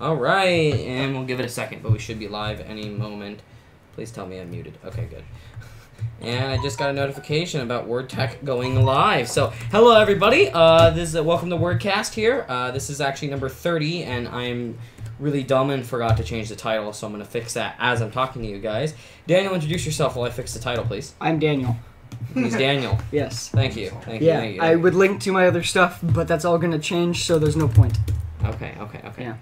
All right, and we'll give it a second, but we should be live any moment. Please tell me I'm muted. Okay, good. And I just got a notification about WordTech going live. So, hello everybody. This is welcome to WordCast here. This is actually number 30, and I'm really dumb and forgot to change the title, so I'm going to fix that as I'm talking to you guys. Daniel, introduce yourself while I fix the title, please. I'm Daniel. He's Daniel. Yes. Thank you. Thank you. Yeah, Thank you. I would link to my other stuff, but that's all going to change, so there's no point. Okay. Yeah.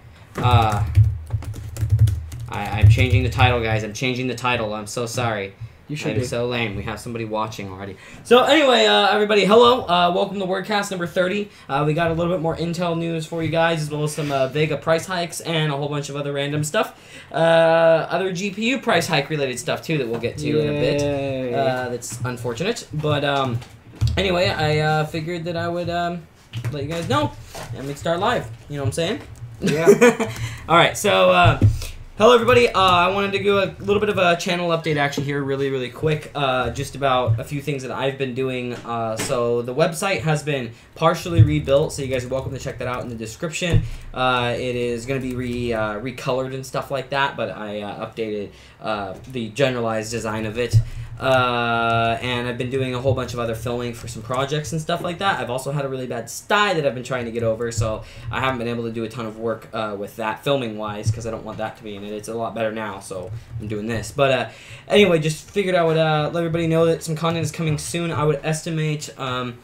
I'm changing the title, guys. I'm changing the title. I'm so sorry. You should I'm be. so lame. We have somebody watching already. So anyway, everybody, hello. Welcome to WordCast number 30. We got a little bit more Intel news for you guys, as well as some Vega price hikes and a whole bunch of other random stuff. Other GPU price hike related stuff too that we'll get to in a bit. That's unfortunate, but anyway, I figured that I would let you guys know and we'd start live. You know what I'm saying? Yeah. All right. So. Hello everybody, I wanted to do a little bit of a channel update actually here really quick, just about a few things that I've been doing. So the website has been partially rebuilt, so you guys are welcome to check that out in the description. It is going to be recolored and stuff like that, but I updated the generalized design of it. And I've been doing a whole bunch of other filming for some projects and stuff like that. I've also had a really bad sty that I've been trying to get over, so I haven't been able to do a ton of work with that filming-wise, because I don't want that to be in it. It's a lot better now, so I'm doing this. But anyway, just figured I would let everybody know that some content is coming soon. I would estimate 2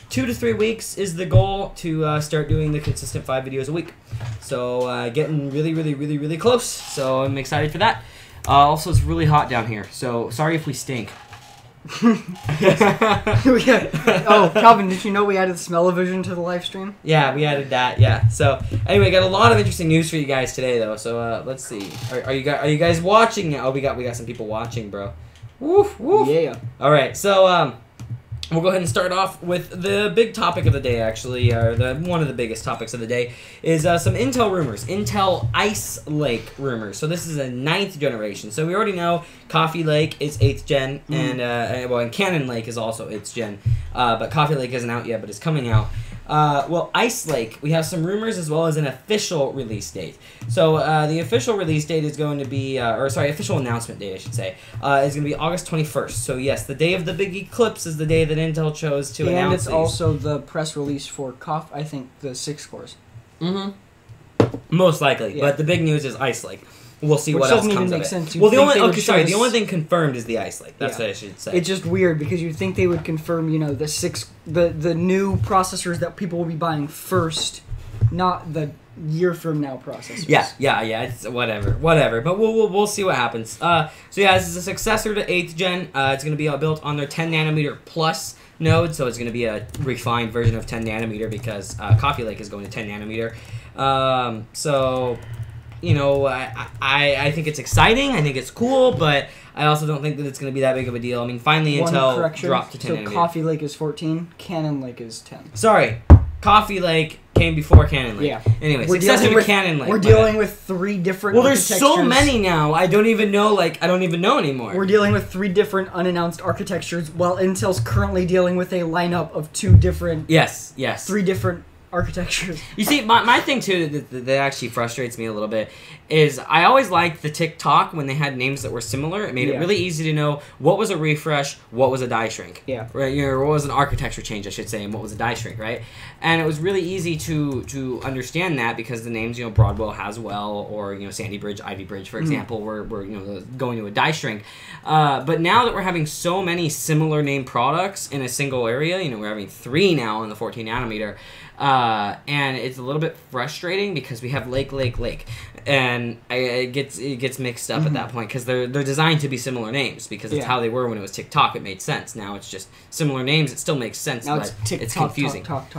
to 3 weeks is the goal to start doing the consistent 5 videos a week. So getting really close, so I'm excited for that. Also, it's really hot down here, so sorry if we stink. Oh, Calvin, did you know we added smell-o-vision to the live stream? Yeah, we added that. Yeah. So anyway, got a lot of interesting news for you guys today, though. So let's see. Are you guys watching? Oh, we got some people watching, bro. Woof. Yeah. All right. So we'll go ahead and start off with the big topic of the day, actually, or one of the biggest topics of the day, is some Intel rumors. Intel Ice Lake rumors. So this is a 9th generation. So we already know Coffee Lake is 8th gen, and Cannon Lake is also 8th gen. But Coffee Lake isn't out yet, but it's coming out. Well, Ice Lake, we have some rumors as well as an official release date. So the official release date is going to be, official announcement date, I should say, is going to be August 21st. So yes, the day of the big eclipse is the day that Intel chose to announce And it's these. also the press release for I think the 6 cores. Most likely, yeah. But the big news is Ice Lake. We'll see what else comes of it. Sense. Well, the only thing confirmed is the Ice Lake. That's what I should say. It's just weird because you'd think they would confirm, the new processors that people will be buying first, not the year from now processors. Yeah. It's whatever. But we'll see what happens. So yeah, this is a successor to 8th gen. It's going to be built on their 10 nanometer plus node, so it's going to be a refined version of 10 nanometer because Coffee Lake is going to 10 nanometer. So. I think it's exciting. I think it's cool, but I also don't think that it's going to be that big of a deal. I mean, finally Intel dropped to 10 nanometer. So Coffee Lake is 14, Cannon Lake is 10. Sorry, Coffee Lake came before Cannon Lake. Yeah. Anyway, successor to Cannon Lake. We're dealing with 3 different there's so many now. I don't even know anymore. We're dealing with 3 different unannounced architectures, while Intel's currently dealing with a lineup of 2 different... Yes. 3 different architectures. You see, my thing too that actually frustrates me a little bit is I always liked the TikTok when they had names that were similar. It made it really easy to know what was a refresh, what was a die shrink. Yeah. Right. What was an architecture change, I should say, and what was a die shrink, right? And it was really easy to understand that because the names, Broadwell, Haswell, or Sandy Bridge, Ivy Bridge, for example, were going to a die shrink. But now that we're having so many similar name products in a single area, we're having 3 now on the 14 nanometer. And it's a little bit frustrating because we have Lake, and it gets mixed up at that point because they're designed to be similar names because it's how they were when it was TikTok. It made sense. Now it's just similar names. It still makes sense, now but it's confusing. Talk,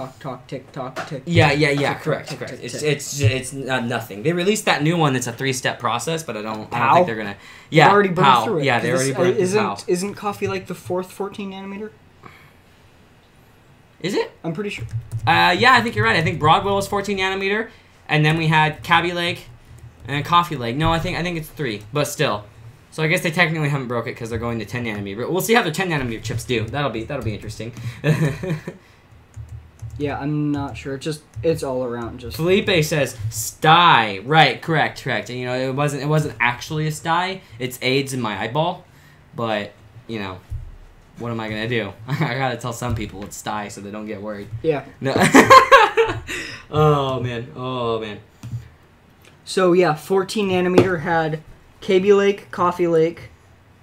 TikTok, tick. Yeah. Correct. It's nothing. They released that new one that's a 3-step process, but I don't think they're gonna. Yeah, they already burned through it. Yeah, they already burned through PAL. Isn't Coffee Lake the 4th 14 nanometer? Is it? I'm pretty sure. Yeah, I think you're right. I think Broadwell was 14 nanometer, and then we had Cabby Lake and Coffee Lake. No, I think it's 3, but still. So I guess they technically haven't broke it because they're going to 10 nanometer. We'll see how their 10 nanometer chips do. That'll be interesting. Yeah, I'm not sure. It's all around just. Felipe says sty. Right, correct. And, you know, it wasn't actually a sty. It's AIDS in my eyeball, but you know, what am I gonna do? I gotta tell some people it's sty so they don't get worried. Yeah. No. Oh man. So yeah, 14 nanometer had Kaby Lake, Coffee Lake,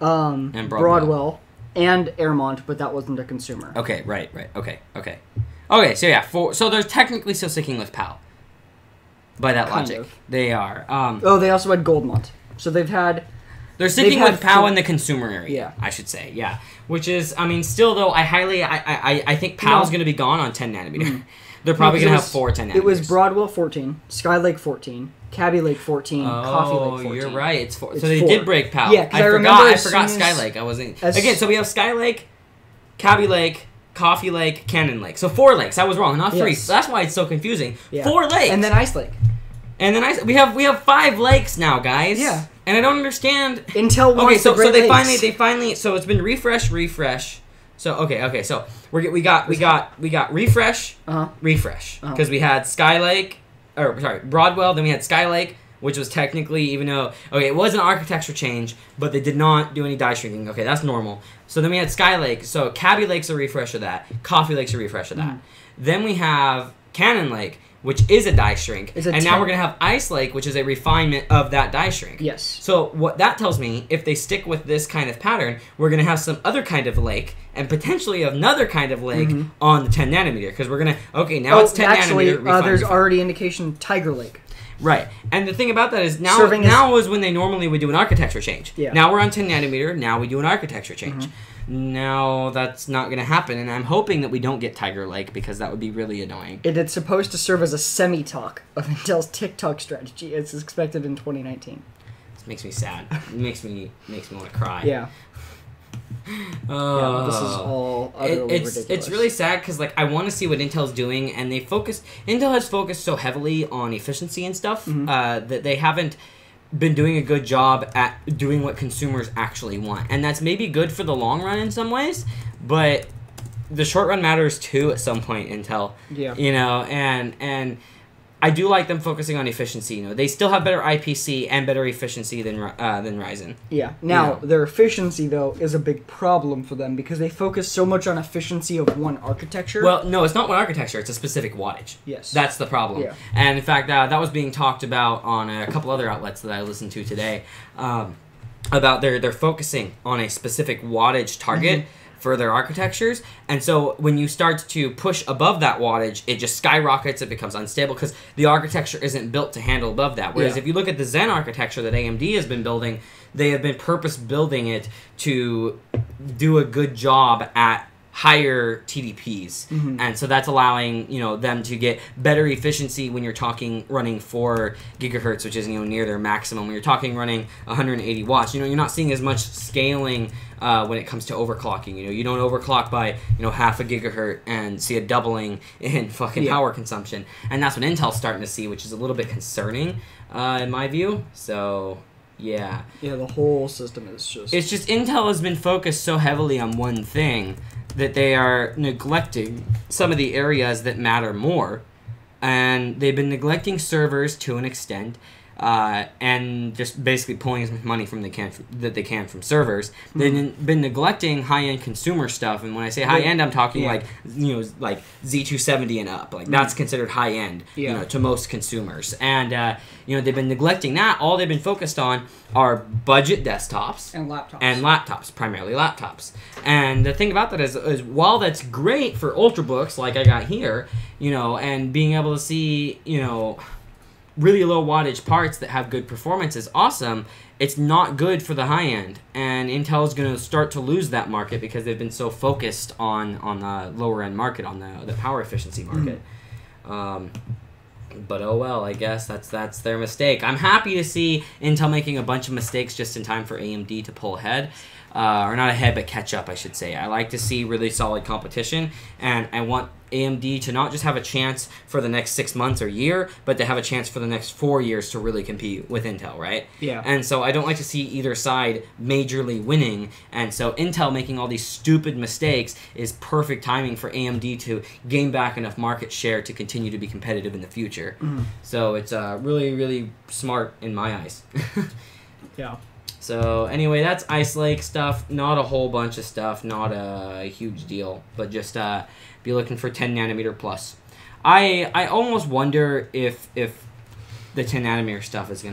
and Broadwell, and Airmont, but that wasn't a consumer. Okay, right. Okay, so yeah, so they're technically still sticking with PAL. By that Kind logic, of. they are. They also had Goldmont. So they're sticking had with PAL four- in the consumer area. Yeah. I should say, yeah. Which is, I mean, still though, I think PAL's going to be gone on 10 nanometer. Mm-hmm. They're probably going to have 4 10 nanometers. It was Broadwell 14, Skylake 14, Kaby Lake 14, Coffee Lake 14. Oh, you're right. It's 4. It's So they 4. did break PAL. Yeah, 'cause I forgot soon Skylake. I wasn't. Again, so we have Skylake, Kaby Lake, Coffee Lake, Cannon Lake. So 4 lakes. I was wrong, not 3. Yes. So that's why it's so confusing. Yeah. 4 lakes. And then Ice Lake. we have 5 lakes now, guys. Yeah. And I don't understand. Intel wants Okay, so the Great they Lakes. finally so it's been refresh. So okay, so we got refresh, refresh, because we had Broadwell, then we had Skylake, which was technically, even though it was an architecture change, but they did not do any die shrinking. Okay, that's normal. So then we had Skylake, so Kaby Lake's a refresh of that, Coffee Lake's a refresh of that. Then we have Cannon Lake, which is a die shrink, and now we're gonna have Ice Lake, which is a refinement of that die shrink. Yes. So what that tells me, if they stick with this kind of pattern, we're going to have some other kind of lake and potentially another kind of lake on the 10 nanometer, because we're going to it's 10 nanometer. There's already indication Tiger Lake. Right. And the thing about that is now is when they normally would do an architecture change. Yeah. Now we're on 10 nanometer. Now we do an architecture change. Now that's not going to happen, and I'm hoping that we don't get Tiger Lake, because that would be really annoying. It's supposed to serve as a semi-talk of Intel's TikTok strategy. It's expected in 2019. This makes me sad. It makes me want to cry. Yeah. This is all utterly ridiculous. It's really sad because I want to see what Intel's doing, and Intel has focused so heavily on efficiency and stuff that they haven't been doing a good job at doing what consumers actually want, and that's maybe good for the long run in some ways, but the short run matters too at some point. Intel, you know, and I do like them focusing on efficiency. You know, they still have better IPC and better efficiency than Ryzen. Yeah. Now, their efficiency, though, is a big problem for them because they focus so much on efficiency of one architecture. Well, no, it's not one architecture. It's a specific wattage. Yes. That's the problem. Yeah. And, in fact, that was being talked about on a couple other outlets that I listened to today about they're focusing on a specific wattage target for their architectures, and so when you start to push above that wattage, it just skyrockets. It becomes unstable because the architecture isn't built to handle above that. Whereas if you look at the Zen architecture that AMD has been building, they have been purpose building it to do a good job at higher TDPs, and so that's allowing them to get better efficiency when you're talking running 4 gigahertz, which is near their maximum. When you're talking running 180 watts, you're not seeing as much scaling when it comes to overclocking. You don't overclock by half a gigahertz and see a doubling in fucking power consumption, and that's what Intel's starting to see, which is a little bit concerning in my view. So. Yeah. Yeah, the whole system is just... It's just Intel has been focused so heavily on one thing that they are neglecting some of the areas that matter more. And they've been neglecting servers to an extent, and just basically pulling as much money that they can from servers. They've been neglecting high-end consumer stuff, and when I say high-end, I'm talking like Z270 and up. That's considered high-end, to most consumers. And they've been neglecting that. All they've been focused on are budget desktops and laptops. And laptops, primarily laptops. And the thing about that is while that's great for ultrabooks like I got here, and being able to see, really low wattage parts that have good performance is awesome, it's not good for the high end. And Intel is going to start to lose that market because they've been so focused on the lower end market, on the power efficiency market. But oh well, I guess that's their mistake. I'm happy to see Intel making a bunch of mistakes just in time for AMD to pull ahead. or not ahead, but catch up, I should say. I like to see really solid competition, and I want AMD to not just have a chance for the next 6 months or year, but to have a chance for the next 4 years to really compete with Intel, right? Yeah. And so I don't like to see either side majorly winning, and so Intel making all these stupid mistakes is perfect timing for AMD to gain back enough market share to continue to be competitive in the future. So it's really, really smart in my eyes. Yeah. So anyway, that's Ice Lake stuff. Not a whole bunch of stuff. Not a huge deal. But just be looking for 10 nanometer plus. I almost wonder if the 10 nanometer stuff is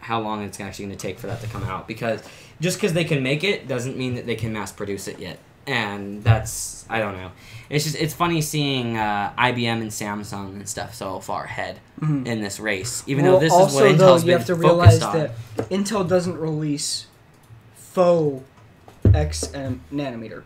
how long it's actually gonna take for that to come out, because just because they can make it doesn't mean that they can mass produce it yet. And that's, I don't know. It's funny seeing IBM and Samsung and stuff so far ahead in this race, even though this is what Intel's been focused on. You have to realize that Intel doesn't release faux XM nanometer.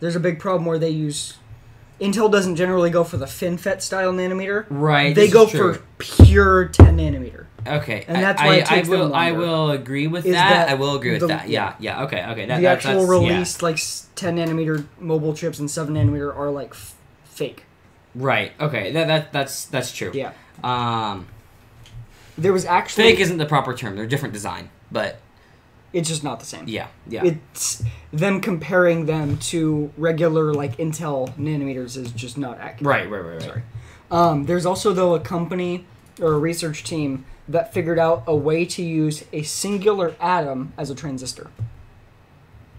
There's a big problem where Intel doesn't generally go for the FinFET style nanometer. Right. They go for pure 10 nanometer. Okay, and that's why it takes them longer. I will agree with that. I will agree with that. Yeah. Okay. The actual released like 10 nanometer mobile chips and 7 nanometer are like fake. Right. Okay. That's true. Yeah. There was actually fake isn't the proper term. They're different design, but it's just not the same. Yeah. It's them comparing them to regular like Intel nanometers is just not accurate. Right. Sorry. There's also though a company or a research team that figured out a way to use a singular atom as a transistor.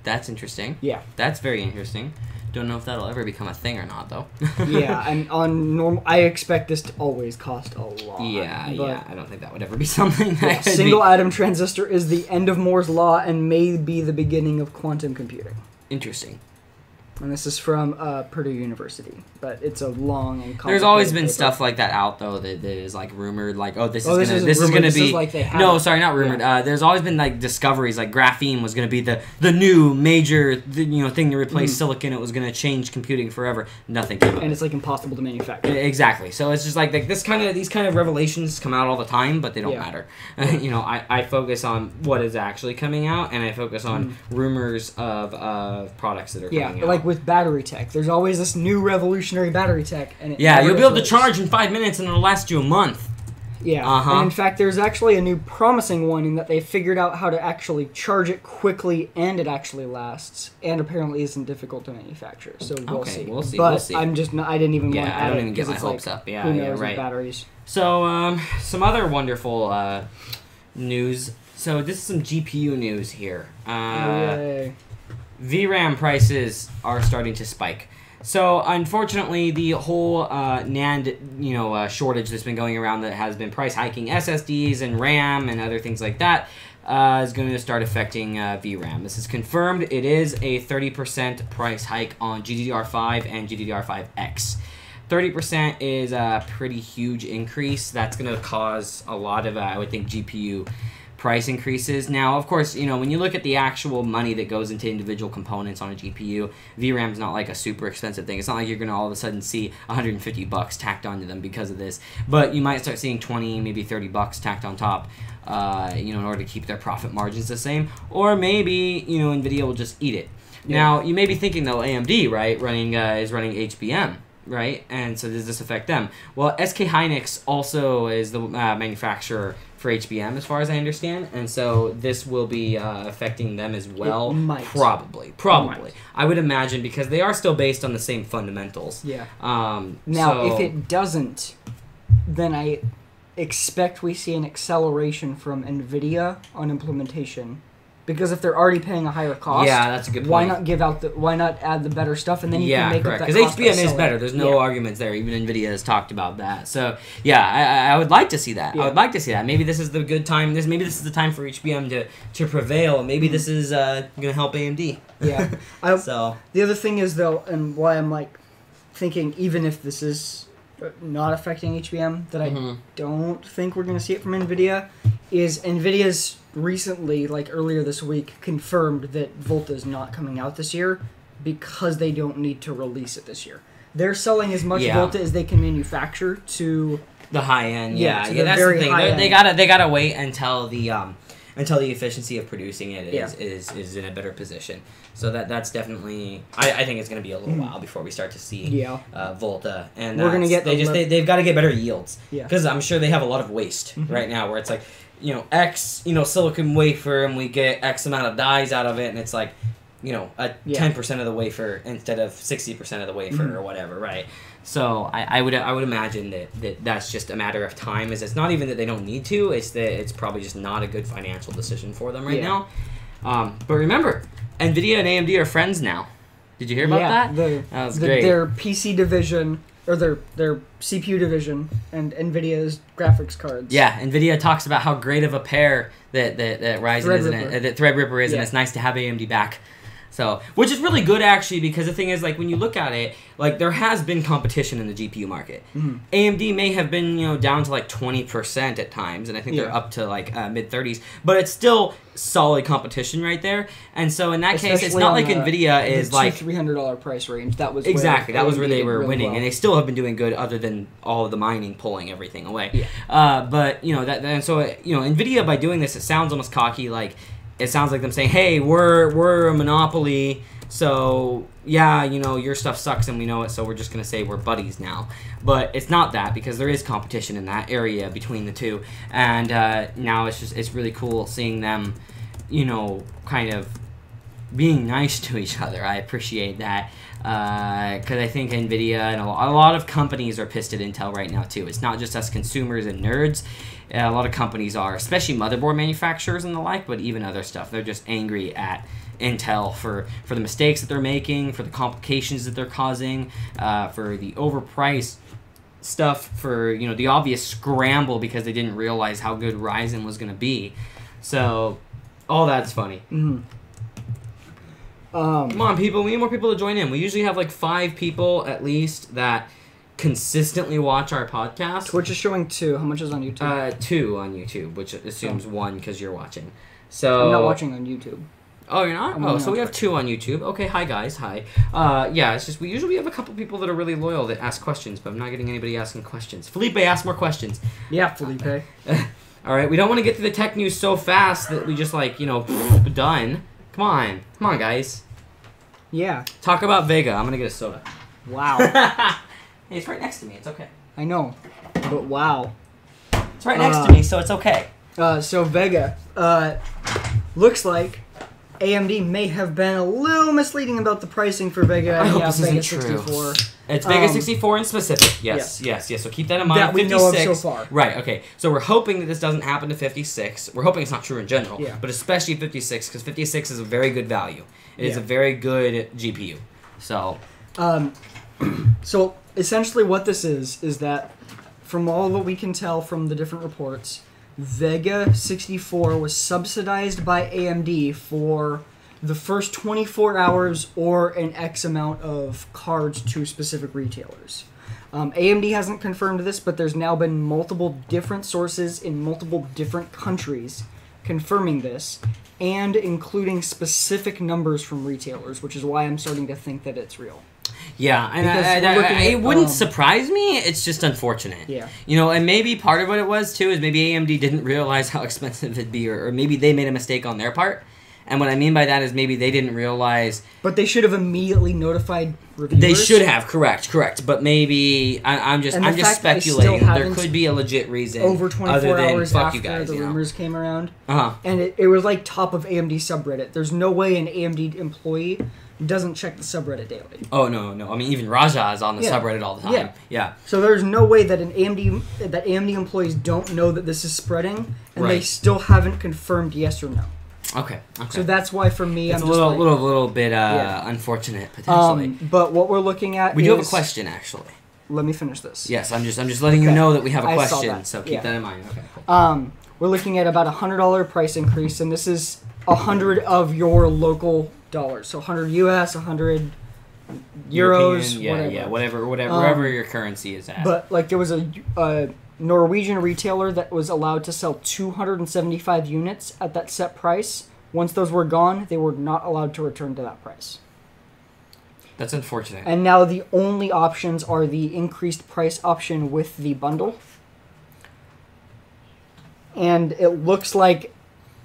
That's interesting. Yeah. That's very interesting. Don't know if that'll ever become a thing or not, though. Yeah, and on normal, I expect this to always cost a lot. Yeah. I don't think that would ever be something. That single atom transistor is the end of Moore's law and may be the beginning of quantum computing. Interesting. And this is from Purdue University, but it's a long and complicated There's always been paper. Stuff like that out though that is like rumored, like this is gonna be like no, sorry, not rumored. Yeah. There's always been like discoveries, like graphene was gonna be the new major thing to replace silicon. It was gonna change computing forever. Nothing came of it. And it's like impossible to manufacture. Exactly. So it's just like these kind of revelations come out all the time, but they don't matter. I focus on what is actually coming out, and I focus on rumors of products that are coming out. Like with battery tech, there's always this new revolutionary battery tech, and you'll be able to charge in 5 minutes, and it'll last you a month. Yeah, and in fact, there's actually a new promising one in that they figured out how to actually charge it quickly, and it actually lasts, and apparently isn't difficult to manufacture. So we'll see. But we'll see. I'm just not, I didn't even want to add I don't it even get my hopes like, up. Yeah, who knows right. with batteries. So some other wonderful news. So this is some GPU news here. Yay. VRAM prices are starting to spike. So unfortunately, the whole NAND shortage that's been going around that has been price hiking SSDs and RAM and other things like that is going to start affecting VRAM. This is confirmed. It is a 30% price hike on GDDR5 and GDDR5X. 30% is a pretty huge increase. That's going to cause a lot of, I would think, GPU price increases. Now, of course, when you look at the actual money that goes into individual components on a GPU, VRAM is not like a super expensive thing. It's not like you're going to all of a sudden see $150 tacked onto them because of this. But you might start seeing 20, maybe $30 tacked on top, in order to keep their profit margins the same. Or maybe, NVIDIA will just eat it. Yeah. Now, you may be thinking, though, AMD, right, is running HBM. Right, and so does this affect them? Well, SK Hynix also is the manufacturer for HBM, as far as I understand, and so this will be affecting them as well. It might. Probably. I would imagine, because they are still based on the same fundamentals. Yeah. Now, if it doesn't, then I expect we see an acceleration from NVIDIA on implementation. Because if they're already paying a higher cost, that's a good point. Why not add the better stuff, and then you can make correct. up that Because cost HBM is better. There's no arguments there. Even NVIDIA has talked about that. So I would like to see that. Yeah. I would like to see that. Maybe this is the good time. Maybe this is the time for HBM to prevail. Maybe this is going to help AMD. Yeah. So the other thing is though, and why I'm like thinking, even if this is not affecting HBM, that I don't think we're going to see it from NVIDIA, is NVIDIA's recently, like earlier this week, confirmed that Volta is not coming out this year because they don't need to release it this year. They're selling as much Volta as they can manufacture to the high end. That's the thing. They gotta wait until until the efficiency of producing it is in a better position. So that's definitely, I think it's going to be a little while before we start to see Volta, and we're gonna get they've got to get better yields, Yeah. because I'm sure they have a lot of waste right now where it's like, X silicon wafer, and we get X amount of dies out of it, and it's like, 10% of the wafer instead of 60% of the wafer or whatever, right? So I would imagine that's just a matter of time. Is it's not even that they don't need to, it's that it's probably just not a good financial decision for them right now. But remember, NVIDIA and AMD are friends now. Did you hear about that? That was great. Their PC division, or their CPU division, and NVIDIA's graphics cards. Yeah, NVIDIA talks about how great of a pair that Ryzen is, that Threadripper is, and it's nice to have AMD back. So, which is really good, actually, because the thing is, like, when you look at it, like, there has been competition in the GPU market. AMD may have been, down to, like, 20% at times, and I think they're up to, like, mid-30s, but it's still solid competition right there. And so, in that case, it's not like NVIDIA is, like... $200-$300 price range. That was exactly, that was where they were really winning, well. and they still have been doing good other than all of the mining pulling everything away. But, NVIDIA, by doing this, it sounds almost cocky, like... It sounds like them saying, "Hey, we're a monopoly, so yeah, your stuff sucks and we know it, so we're just gonna say we're buddies now." But it's not that, because there is competition in that area between the two, and now it's really cool seeing them, kind of being nice to each other. I appreciate that, because I think NVIDIA and a lot of companies are pissed at Intel right now too. It's not just us consumers and nerds. A lot of companies are, especially motherboard manufacturers and the like, but even other stuff. They're just angry at Intel for the mistakes that they're making, for the complications that they're causing, for the overpriced stuff, for the obvious scramble because they didn't realize how good Ryzen was going to be. So all that's funny. Come on, people. We need more people to join in. We usually have like 5 people at least that consistently watch our podcast. Twitch is showing 2. How much is on YouTube? 2 on YouTube, which assumes 1 because you're watching. So I'm not watching on YouTube. Oh, you're not? So we have 2 on YouTube. Okay, hi guys, hi. It's just we usually have a couple people that are really loyal that ask questions, but I'm not getting anybody asking questions. Felipe, ask more questions. Yeah, Felipe. All right, we don't want to get to the tech news so fast that we just done. Come on, guys. Yeah. Talk about Vega. I'm gonna get a soda. Wow. Hey, it's right next to me. It's okay. I know, but wow. It's right next to me, so it's okay. So Vega, looks like AMD may have been a little misleading about the pricing for Vega. I hope this Vega isn't 64. True. It's Vega 64 in specific. Yes. So keep that in mind. That we 56. know of so far. Right. Okay. So we're hoping that this doesn't happen to 56. We're hoping it's not true in general, but especially 56, because 56 is a very good value. It is a very good GPU. So. So essentially, what this is that, from all that we can tell from the different reports, Vega 64 was subsidized by AMD for the first 24 hours or an X amount of cards to specific retailers. AMD hasn't confirmed this, but there's now been multiple different sources in multiple different countries confirming this, and including specific numbers from retailers, which is why I'm starting to think that it's real. Yeah, and it wouldn't surprise me. It's just unfortunate. Yeah. And maybe part of what it was, too, is maybe AMD didn't realize how expensive it'd be, or maybe they made a mistake on their part. And what I mean by that is maybe they didn't realize... But they should have immediately notified reviewers? They should have, correct. But maybe... I'm just speculating. There could be a legit reason. Over 24 other than, hours fuck after you guys, the rumors came around. Uh-huh. And it was like top of AMD subreddit. There's no way an AMD employee doesn't check the subreddit daily. Oh, no. I mean, even Raja is on the subreddit all the time. Yeah. So there's no way that AMD employees don't know that this is spreading, and they still haven't confirmed yes or no. Okay. So that's why, for me, it's a little bit unfortunate potentially. But what we're looking at, we do have a question actually. Let me finish this. Yes, I'm just letting you know that we have a question. So keep that in mind. Okay. Cool. We're looking at about $100 price increase, and this is 100 of your local dollars. So 100 US, 100 euros, European, whatever, wherever your currency is at. But like there was a Norwegian retailer that was allowed to sell 275 units at that set price. Once those were gone, they were not allowed to return to that price. That's unfortunate. And now the only options are the increased price option with the bundle. And it looks like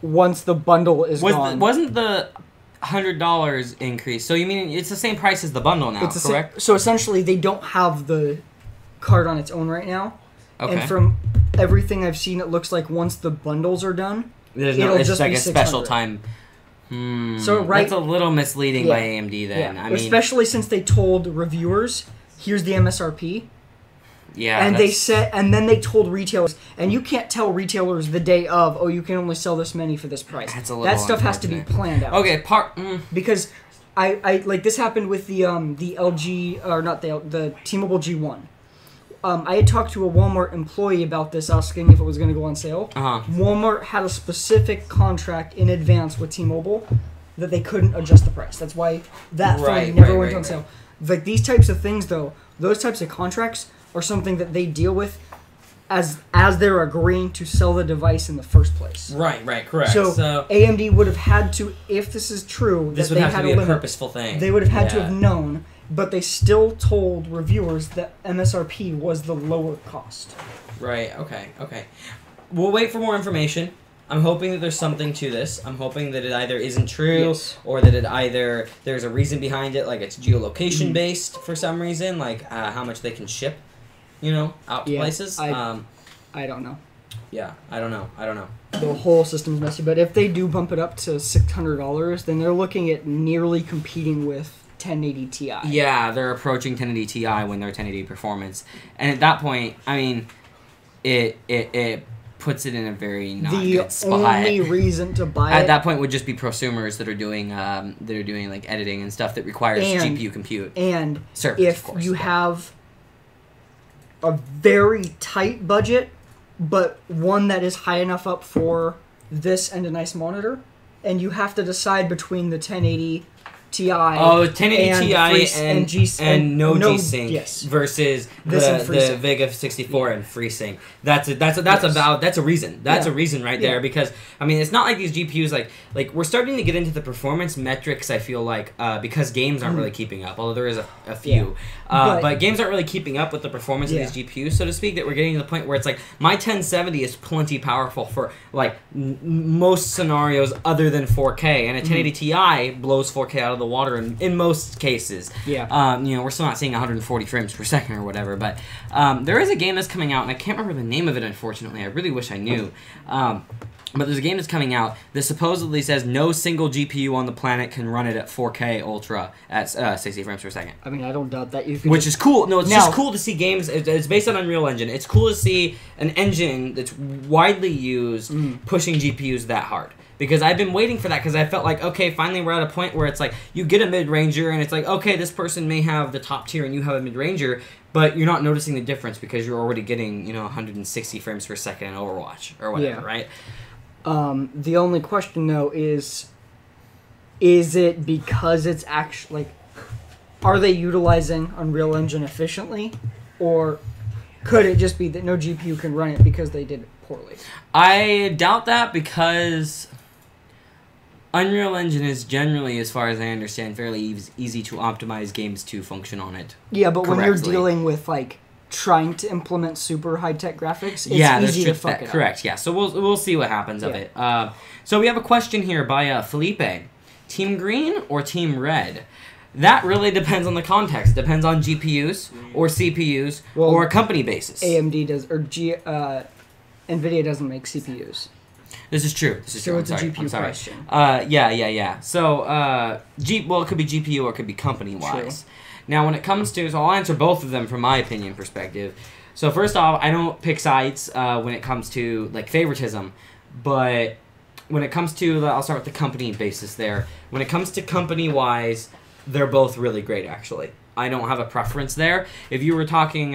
once the bundle is gone. Wasn't the $100 increase? So you mean it's the same price as the bundle now, correct? So essentially, they don't have the card on its own right now. Okay. And from everything I've seen, it looks like once the bundles are done, it's just like be a special 600. time. So that's a little misleading by AMD then. Yeah. I mean, especially since they told reviewers, "Here's the MSRP." Yeah. And then they told retailers, and you can't tell retailers the day of, "Oh, you can only sell this many for this price." That's a little that stuff has to be planned out. Okay, because I like this happened with the LG or not the T-Mobile G1. I had talked to a Walmart employee about this, asking if it was going to go on sale. Walmart had a specific contract in advance with T-Mobile that they couldn't adjust the price. That's why that phone never went on sale. Like these types of things, though, those types of contracts are something that they deal with as they're agreeing to sell the device in the first place. Right, correct. So AMD would have had to, if this is true, this would have to be a purposeful thing. They would have had to have known. But they still told reviewers that MSRP was the lower cost. Right, okay. We'll wait for more information. I'm hoping that there's something to this. I'm hoping that it either isn't true or that there's a reason behind it, like it's geolocation based for some reason, like how much they can ship, out to places. I don't know. Yeah, I don't know. The whole system's messy, but if they do bump it up to $600, then they're looking at nearly competing with 1080 Ti. Yeah, they're approaching 1080 Ti when they're 1080 performance, and at that point, I mean, it puts it in a very not good spot. The only reason to buy at that point would just be prosumers that are doing like editing and stuff that requires GPU compute. And servers, if of course, you have a very tight budget, but one that is high enough up for this and a nice monitor, and you have to decide between the 1080 Ti. 1080 Ti and no G-Sync versus the Vega 64 and FreeSync. That's a reason. That's a reason right there, because I mean it's not like these GPUs like we're starting to get into the performance metrics. I feel like because games aren't really keeping up, although there is a few, but games aren't really keeping up with the performance of these GPUs, so to speak. That we're getting to the point where it's like my 1070 is plenty powerful for like most scenarios other than 4K, and a 1080 Ti blows 4K out of the water in most cases. We're still not seeing 140 frames per second or whatever, but there is a game that's coming out, and I can't remember the name of it, unfortunately. I really wish I knew. But there's a game that's coming out that supposedly says no single GPU on the planet can run it at 4K Ultra at 60 frames per second. I mean, I don't doubt that. Which is cool. No, it's just cool to see games. It's based on Unreal Engine. It's cool to see an engine that's widely used pushing GPUs that hard. Because I've been waiting for that, because I felt like, okay, finally we're at a point where it's like, you get a mid-ranger, and it's like, okay, this person may have the top tier and you have a mid-ranger, but you're not noticing the difference because you're already getting, 160 frames per second in Overwatch or whatever, right? The only question, though, is it because it's actually, like, are they utilizing Unreal Engine efficiently, or could it just be that no GPU can run it because they did it poorly? I doubt that, because Unreal Engine is generally, as far as I understand, fairly easy to optimize games to function on it. Yeah, but when you're dealing with, like, trying to implement super high-tech graphics, it's easy to fuck it up. Correct, yeah. So we'll see what happens of it. So we have a question here by Felipe. Team Green or Team Red? That really depends on the context. Depends on GPUs or CPUs or a company basis. AMD does, or NVIDIA doesn't make CPUs. This is true. So it's a GPU question. Yeah. So, it could be GPU or it could be company-wise. True. Now, when it comes to... So I'll answer both of them from my opinion perspective. So first off, I don't pick sides when it comes to, like, favoritism. But when it comes to... I'll start with the company basis there. When it comes to company-wise, they're both really great, actually. I don't have a preference there. If you were talking,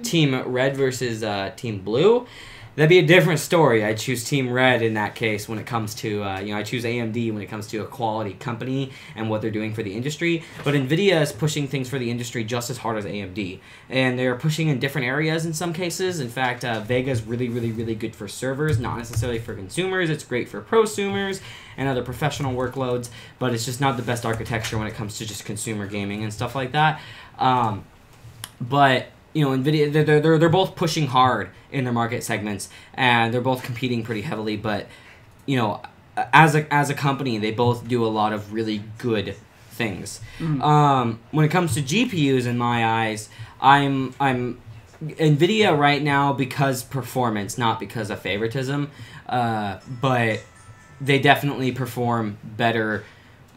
Team Red versus Team Blue... That'd be a different story. I choose Team Red in that case when it comes to, I choose AMD when it comes to a quality company and what they're doing for the industry. But NVIDIA is pushing things for the industry just as hard as AMD. And they're pushing in different areas in some cases. In fact, Vega is really, really, really good for servers, not necessarily for consumers. It's great for prosumers and other professional workloads, but it's just not the best architecture when it comes to just consumer gaming and stuff like that. But... NVIDIA, they're both pushing hard in their market segments, and they're both competing pretty heavily, but you know, as a company, they both do a lot of really good things. When it comes to GPUs, in my eyes, I'm NVIDIA right now because performance, not because of favoritism, but they definitely perform better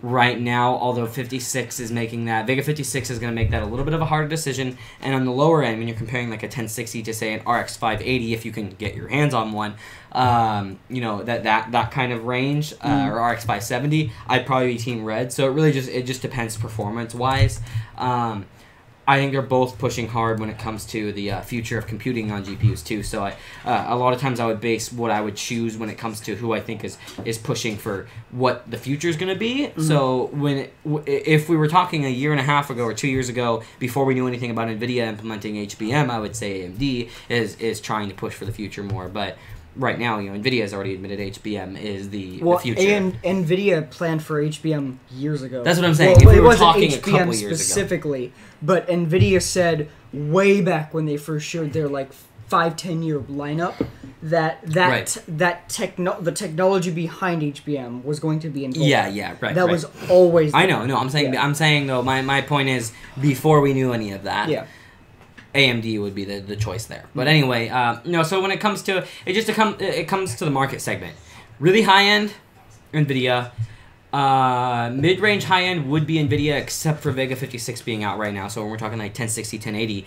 right now, although 56 is making that, Vega 56 is going to make that a little bit of a harder decision. And on the lower end, when you're comparing like a 1060 to say an RX 580, if you can get your hands on one, you know, that kind of range, or RX 570, I'd probably be team red. So it just depends performance wise. I think they're both pushing hard when it comes to the future of computing on GPUs too. So a lot of times I would base what I would choose when it comes to who I think is pushing for what the future is going to be. So if we were talking a year and a half ago or 2 years ago, before we knew anything about NVIDIA implementing HBM, I would say AMD is trying to push for the future more. But right now, you know, NVIDIA has already admitted HBM is the future. And NVIDIA planned for HBM years ago. That's what I'm saying. Well, if we were wasn't talking HBM a couple years ago. specifically, but NVIDIA said way back when they first showed their like 5-10 year lineup that the technology behind HBM was going to be involved. That was always. I know. No, I'm saying though. My point is before we knew any of that. Yeah. AMD would be the choice there. But anyway, so when it comes to it comes to the market segment. Really high end, NVIDIA. Mid-range high-end would be NVIDIA, except for Vega 56 being out right now. So when we're talking like 1060, 1080,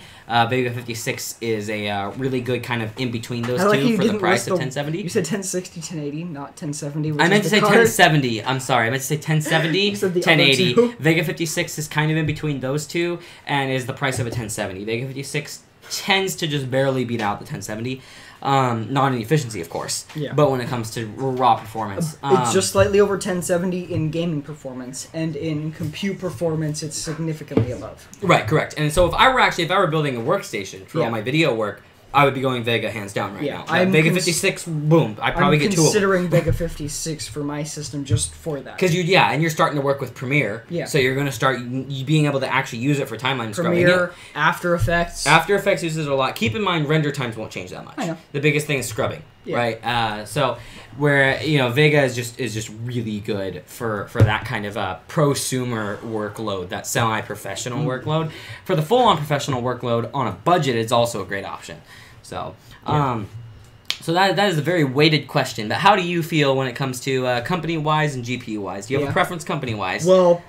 Vega 56 is a really good kind of in between those two for the price of 1070. You said 1060, 1080, not 1070. I meant to say 1070. I'm sorry. I meant to say 1070, 1080. Vega 56 is kind of in between those two and is the price of a 1070. Vega 56 tends to just barely beat out the 1070. Not in efficiency, of course, but when it comes to raw performance. It's just slightly over 1070 in gaming performance, and in compute performance, it's significantly above. Right, correct. And so if I were building a workstation for all my video work, I would be going Vega hands down right now. Vega 56, boom. I'd probably get two of them. I'm considering Vega 56 for my system just for that. Because and you're starting to work with Premiere. Yeah. So you're going to start being able to actually use it for timeline scrubbing. Premiere, After Effects. After Effects uses it a lot. Keep in mind, render times won't change that much. I know. The biggest thing is scrubbing, right? So where Vega is just really good for that kind of prosumer workload, that semi-professional workload. For the full-on professional workload on a budget, it's also a great option. So, so that is a very weighted question. But how do you feel when it comes to company-wise and GPU-wise? Do you have a preference company-wise? Well,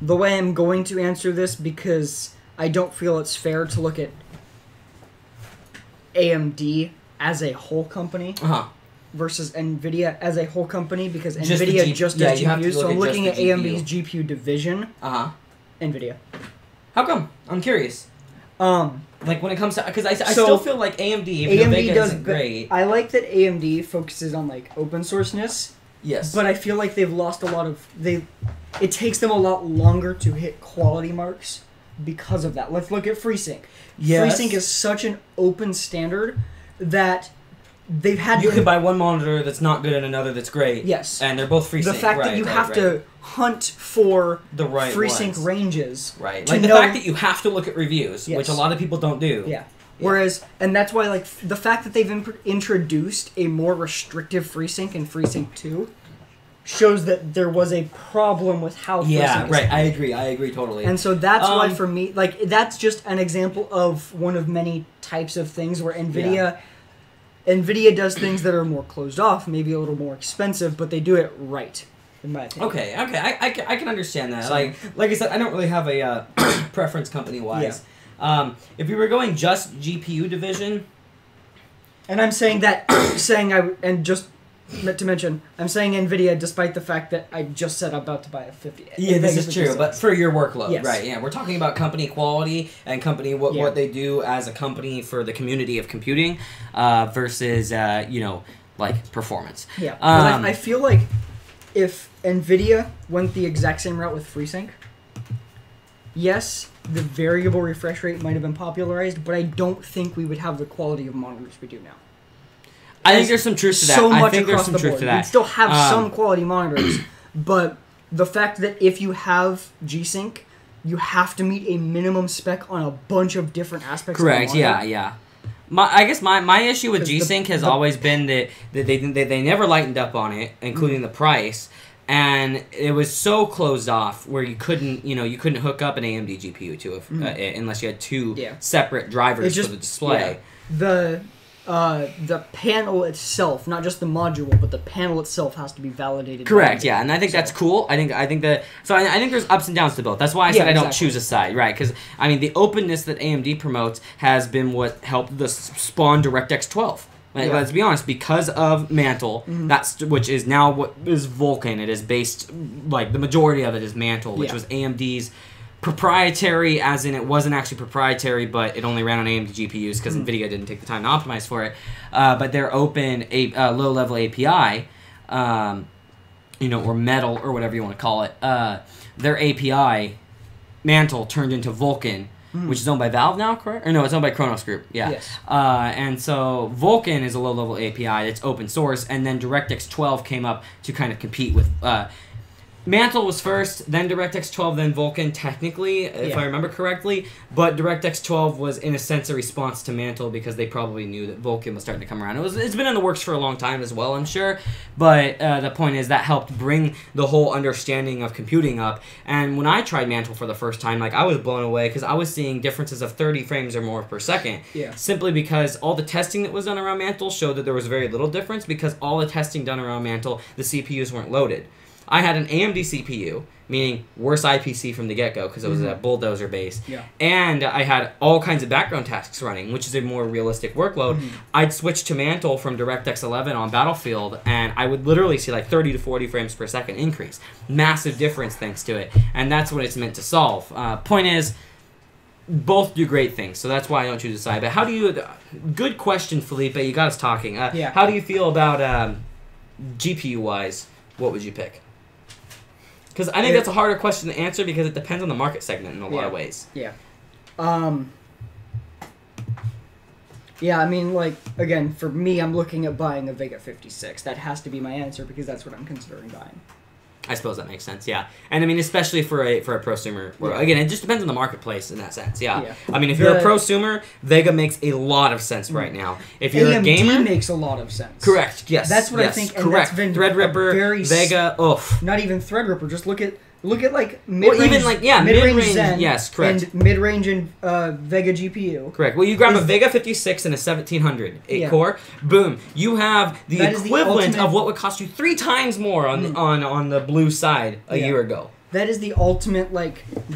the way I'm going to answer this, because I don't feel it's fair to look at AMD as a whole company versus NVIDIA as a whole company, because NVIDIA just does GPUs. So I'm looking at AMD's GPU division. NVIDIA. How come? I'm curious. Like when it comes to, because I still feel like AMD, even though Vega isn't great. I like that AMD focuses on like open sourceness. Yes. But I feel like they've lost a lot of it takes them a lot longer to hit quality marks because of that. Let's look at FreeSync. Yes. FreeSync is such an open standard that they've had. You could buy one monitor that's not good and another that's great. Yes. And they're both FreeSync. The fact that you have to hunt for the right FreeSync ranges. Right. Like the fact that you have to look at reviews, which a lot of people don't do. Yeah. Whereas, and that's why, like, the fact that they've introduced a more restrictive FreeSync in FreeSync 2 shows that there was a problem with how FreeSync is. I agree totally. And so that's why, for me, like, that's just an example of one of many types of things where NVIDIA does things that are more closed off, maybe a little more expensive, but they do it right, in my opinion. Okay, I can understand that. So, like I said, I don't really have a preference company-wise. If we were going just GPU division... And I'm saying that, just to mention, I'm saying NVIDIA despite the fact that I just said I'm about to buy a 50. Yeah, this is true, but for your workload, right? Yeah, we're talking about company quality and company what they do as a company for the community of computing versus like performance. Yeah, I feel like if NVIDIA went the exact same route with FreeSync, yes, the variable refresh rate might have been popularized, but I don't think we would have the quality of monitors we do now. I think there's some truth to that. I think there's some truth to that. We'd still have some quality monitors, but the fact that if you have G-Sync, you have to meet a minimum spec on a bunch of different aspects of the monitor. Yeah. I guess my issue with 'Cause G-Sync has always been that they never lightened up on it, including the price, and it was so closed off where you couldn't hook up an AMD GPU to it unless you had two separate drivers for the display. Yeah. The panel itself, not just the module, but the panel itself has to be validated. Correct. Yeah, and I think that's cool. I think there's ups and downs to both. That's why I said I don't choose a side, right? Because I mean, the openness that AMD promotes has been what helped the spawn DirectX 12. Like, let's be honest, because of Mantle, which is now what is Vulkan. It is based, like the majority of it is Mantle, which was AMD's proprietary, as in it wasn't actually proprietary, but it only ran on AMD GPUs because NVIDIA didn't take the time to optimize for it. But their open low-level API, or Metal, or whatever you want to call it, their API, Mantle, turned into Vulkan, which is owned by Valve now, correct? Or no, it's owned by Kronos Group, yeah. Yes. And so Vulkan is a low-level API that's open source, and then DirectX 12 came up to kind of compete with... Mantle was first, then DirectX 12, then Vulkan, technically, if I remember correctly. But DirectX 12 was, in a sense, a response to Mantle because they probably knew that Vulkan was starting to come around. It's been in the works for a long time as well, I'm sure. But the point is that helped bring the whole understanding of computing up. And when I tried Mantle for the first time, I was blown away because I was seeing differences of 30 frames or more per second. Yeah. Simply because all the testing that was done around Mantle showed that there was very little difference because all the testing done around Mantle, the CPUs weren't loaded. I had an AMD CPU, meaning worse IPC from the get-go because it was a bulldozer base. Yeah. And I had all kinds of background tasks running, which is a more realistic workload. I'd switch to Mantle from DirectX 11 on Battlefield, and I would literally see 30 to 40 frames per second increase. Massive difference thanks to it. And that's what it's meant to solve. Point is, both do great things, so that's why I don't choose a side. But how do you... Good question, Felipe. You got us talking. How do you feel about GPU-wise? What would you pick? Because I think that's a harder question to answer because it depends on the market segment in a lot of ways. Yeah. Yeah, I mean, again, for me, I'm looking at buying a Vega 56. That has to be my answer because that's what I'm considering buying. I suppose that makes sense, yeah. And I mean, especially for a prosumer. Again, it just depends on the marketplace in that sense, yeah. I mean, if you're a prosumer, Vega makes a lot of sense right now. If you're a gamer... AMD makes a lot of sense. Correct, yes. That's what I think, and correct. That's been Threadripper, Vega, Not even Threadripper, just look at mid-range, mid-range Zen, yes, correct. And mid-range and Vega GPU. Correct. Well, you grab a Vega 56 and a 1700 8-core, boom, you have the equivalent of what would cost you 3 times more on the blue side a year ago. That is the ultimate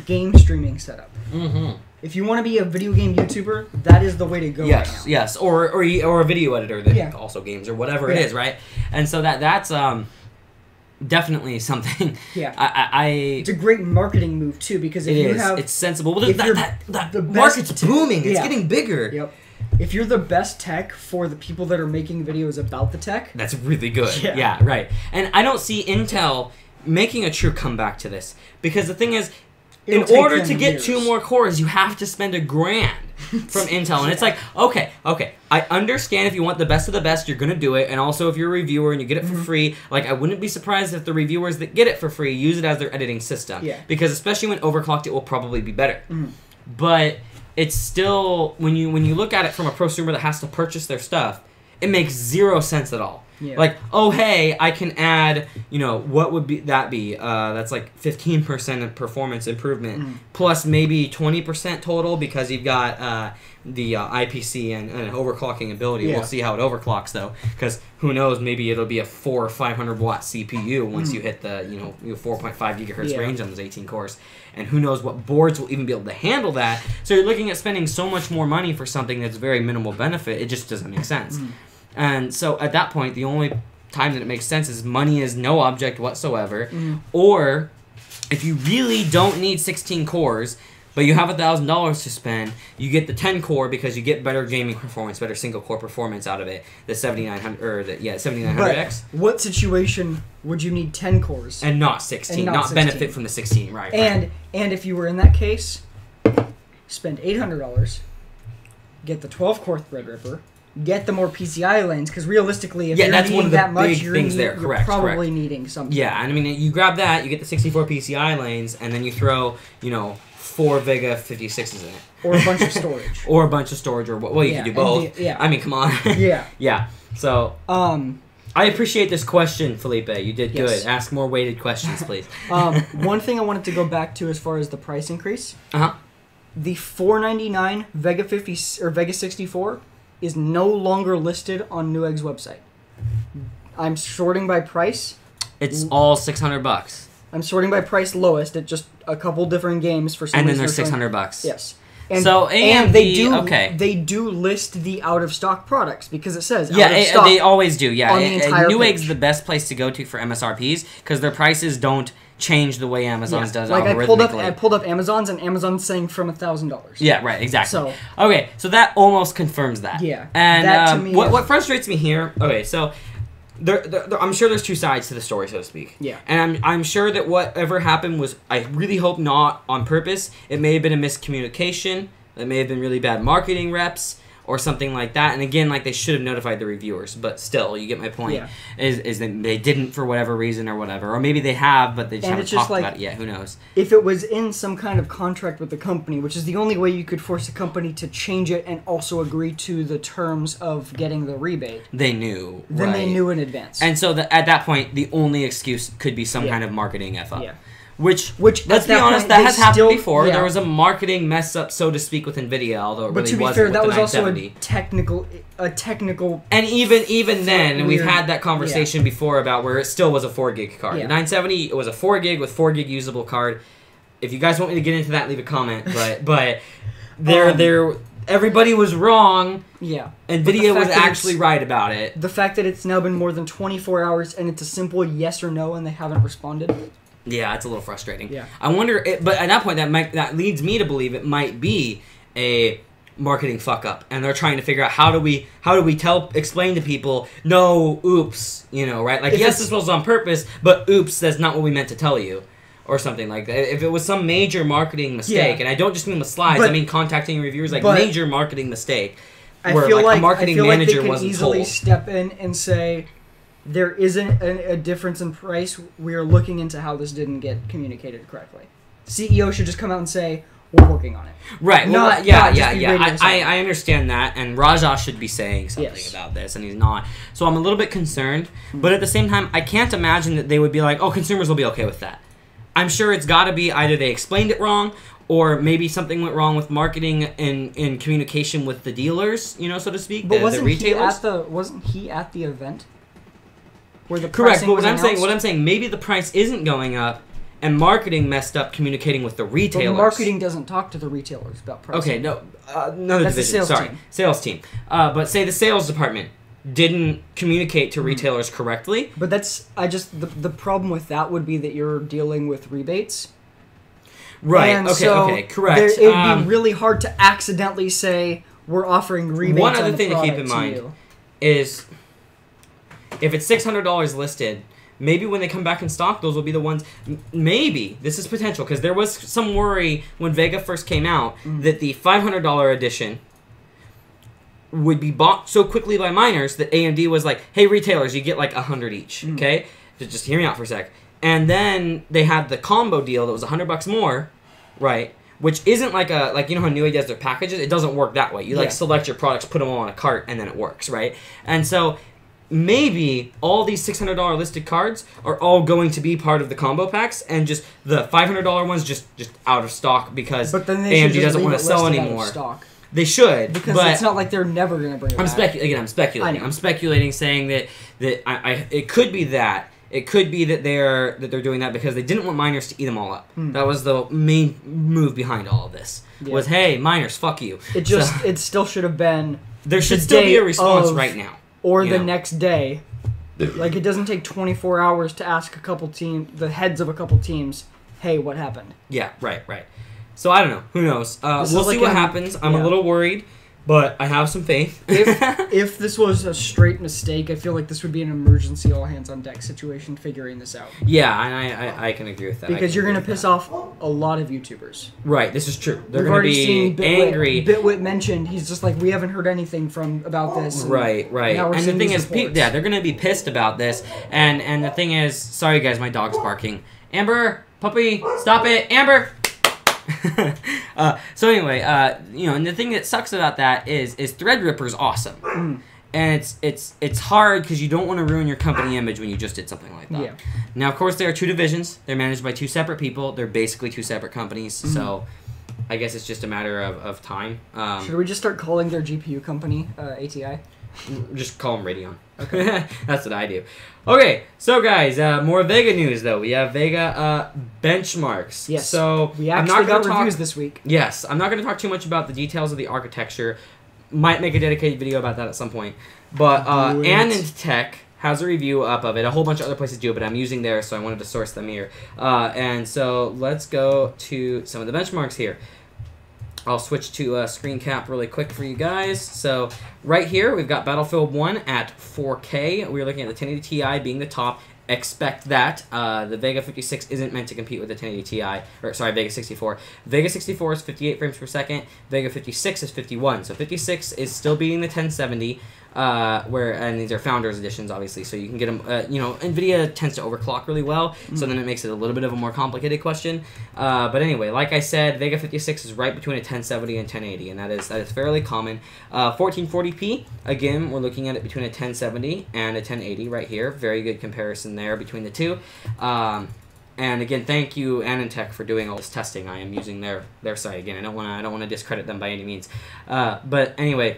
game streaming setup. If you want to be a video game YouTuber, that is the way to go right now. Yes, or a video editor that also games or whatever it is, right? And so that's definitely something. Yeah, it's a great marketing move too because if it's sensible. Well, the market's booming. It's getting bigger. Yep. If you're the best tech for the people that are making videos about the tech, that's really good. Yeah, right. And I don't see Intel making a true comeback to this because the thing is, in order to get 2 more cores, you have to spend $1,000 from Intel. And it's okay, I understand if you want the best of the best, you're going to do it. And also if you're a reviewer and you get it for free, I wouldn't be surprised if the reviewers that get it for free use it as their editing system. Yeah. Because especially when overclocked, it will probably be better. But it's still, when you look at it from a prosumer that has to purchase their stuff, it makes 0 sense at all. Yeah. Oh hey, I can add, what would that be? That's 15% of performance improvement, plus maybe 20% total because you've got the IPC and overclocking ability. We'll see how it overclocks though, because who knows, maybe it'll be a 400 or 500 watt CPU once you hit the 4.5 gigahertz range on those 18 cores, and who knows what boards will even be able to handle that. So you're looking at spending so much more money for something that's very minimal benefit. It just doesn't make sense. And so at that point, the only time that it makes sense is money is no object whatsoever. Or if you really don't need 16 cores, but you have $1,000 to spend, you get the 10 core because you get better gaming performance, better single core performance out of it. The 7900 or 7900X. But what situation would you need 10 cores and not 16? Not benefit from the 16, right? And if you were in that case, spend $800, get the 12 core Threadripper. get the more PCI lanes, because realistically, if Yeah, you're that's needing one of the that much, big you're, things there. you're Correct, probably needing something. Yeah, and I mean, you grab that, you get the 64 PCI lanes, and then you throw, 4 Vega 56s in it. Or a bunch of storage. Or a bunch of storage, or well, you can do both. I mean, come on. Yeah. Yeah. So, I appreciate this question, Felipe. You did good. Ask more weighted questions, please. One thing I wanted to go back to as far as the price increase. The $499 Vega 50 or Vega 64 is no longer listed on Newegg's website. I'm sorting by price. It's all $600. I'm sorting by price lowest at just a couple different games for some and reason. And then there's $600. Yes. And they do list the out of stock products because it says out of stock. They always do. Yeah, on the entire Newegg's page. the best place to go to for MSRPs because their prices don't change the way Amazon's does. Like algorithmically. I pulled up Amazon's and Amazon's saying from $1,000. Yeah, right, exactly. So okay, so that almost confirms that. Yeah, and that to me what frustrates me here. Okay, so. I'm sure there's two sides to the story, so to speak. Yeah. And I'm sure that whatever happened was, I really hope not on purpose. It may have been a miscommunication. It may have been really bad marketing reps or something like that. And again, like, they should have notified the reviewers. But still, you get my point. Yeah. Is that they didn't for whatever reason or whatever. Or maybe they have, but they just haven't talked about it yet. Who knows? If it was in some kind of contract with the company, which is the only way you could force a company to change it and also agree to the terms of getting the rebate. They knew. Then they knew in advance. And so at that point, the only excuse could be some kind of marketing F-up. Yeah. Which let's be honest, point, that has happened before. Yeah. There was a marketing mess up, so to speak, with NVIDIA, although it but really to be wasn't fair, with that the was also 970. a technical. And even then, weird, we've had that conversation before about where it still was a 4 gig card. Yeah. The 970, it was a 4 gig with 4 gig usable card. If you guys want me to get into that, leave a comment. But everybody was wrong. Yeah. NVIDIA was actually right about it. The fact that it's now been more than 24 hours and it's a simple yes or no and they haven't responded. Yeah, it's a little frustrating. Yeah. I wonder, but at that point, that leads me to believe it might be a marketing fuck up, and they're trying to figure out how do we explain to people, no, oops, right? Like, yes, this was on purpose, but oops, that's not what we meant to tell you, or something like that. If it was some major marketing mistake, and I don't just mean with slides, I mean contacting reviewers, like major marketing mistake, where a marketing manager wasn't told. They can easily step in and say, there isn't a difference in price. We are looking into how this didn't get communicated correctly. CEO should just come out and say, we're working on it. Right. Well, I understand that, and Raja should be saying something about this, and he's not. So I'm a little bit concerned, but at the same time, I can't imagine that they would be like, oh, consumers will be okay with that. I'm sure it's got to be either they explained it wrong, or maybe something went wrong with marketing and in communication with the dealers, so to speak, but the retailers. Wasn't he at the event? Where the correct, but what I'm saying, maybe the price isn't going up, and marketing messed up communicating with the retailers. But marketing doesn't talk to the retailers about pricing. Okay, no, another That's division. Sales team. But say the sales department didn't communicate to retailers correctly. But the problem with that would be that you're dealing with rebates. Right. And okay, correct. It'd be really hard to accidentally say we're offering rebates. One other thing to keep in mind is, if it's $600 listed, maybe when they come back in stock, those will be the ones. Maybe this is potential, because there was some worry when Vega first came out that the $500 edition would be bought so quickly by miners that AMD was like, "Hey, retailers, you get like 100 each." Okay, just hear me out for a sec. And then they had the combo deal that was $100 more, right? Which isn't like how Newegg does their packages. It doesn't work that way. You select your products, put them all on a cart, and then it works, right? And so maybe all these $600 listed cards are all going to be part of the combo packs, and just the $500 ones just out of stock because AMD doesn't want to sell anymore. They should, because but it's not like they're never going to bring it back. I'm speculating. I'm speculating, saying that it could be that. It could be that they're doing that because they didn't want miners to eat them all up. That was the main move behind all of this. Was, hey, miners, fuck you. It still should have been. There should still be a response right now, or the next day. Like, it doesn't take 24 hours to ask the heads of a couple teams, hey, what happened? Yeah, right. So I don't know. Who knows? We'll see what happens. I'm a little worried, But I have some faith. If this was a straight mistake, I feel like this would be an emergency all hands on deck situation figuring this out. Yeah, and I can agree with that. Because you're going to piss off a lot of YouTubers. Right, this is true. They're We've going to already be seen angry. Bitwit mentioned, he's just like, we haven't heard anything about this. And right. now we're And the seeing thing these is, reports. they're going to be pissed about this. And the thing is, sorry guys, my dog's barking. Amber, puppy, stop it, Amber. So anyway, and the thing that sucks about that is Threadripper's awesome, and it's hard because you don't want to ruin your company image when you just did something like that. Yeah. Now, of course, there are two divisions. They're managed by two separate people. They're basically two separate companies. So, I guess it's just a matter of time. Should we just start calling their GPU company ATI? Just call them Radeon. Okay. That's what I do. Okay, so guys, more Vega news though. We have Vega benchmarks. Yes. So We actually got reviews this week. Yes, I'm not going to talk too much about the details of the architecture. Might make a dedicated video about that at some point. But Exynetek has a review up of it. A whole bunch of other places do, but I'm using theirs, so I wanted to source them here. And so let's go to some of the benchmarks here. I'll switch to screen cap really quick for you guys. So right here, we've got Battlefield 1 at 4K. We're looking at the 1080 Ti being the top. Expect that. The Vega 56 isn't meant to compete with the 1080 Ti, or sorry, Vega 64. Vega 64 is 58 frames per second. Vega 56 is 51. So 56 is still beating the 1070. And these are Founders editions, obviously, so you can get them. NVIDIA tends to overclock really well, so then it makes it a little bit of a more complicated question. But anyway, like I said, Vega 56 is right between a 1070 and 1080, and that is fairly common. 1440p, again, we're looking at it between a 1070 and a 1080 right here. Very good comparison there between the two. And again, thank you, Exynetek, for doing all this testing. I am using their site again. I don't want to discredit them by any means. But anyway.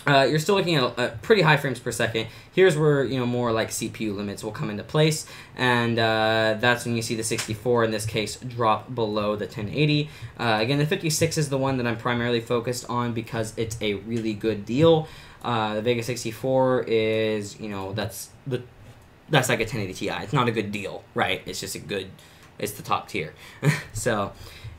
You're still looking at pretty high frames per second. Here's where more like CPU limits will come into place, and that's when you see the 64 in this case drop below the 1080. Again, the 56 is the one that I'm primarily focused on because it's a really good deal. The Vega 64 is that's like a 1080 Ti. It's not a good deal, right? It's just it's the top tier. So.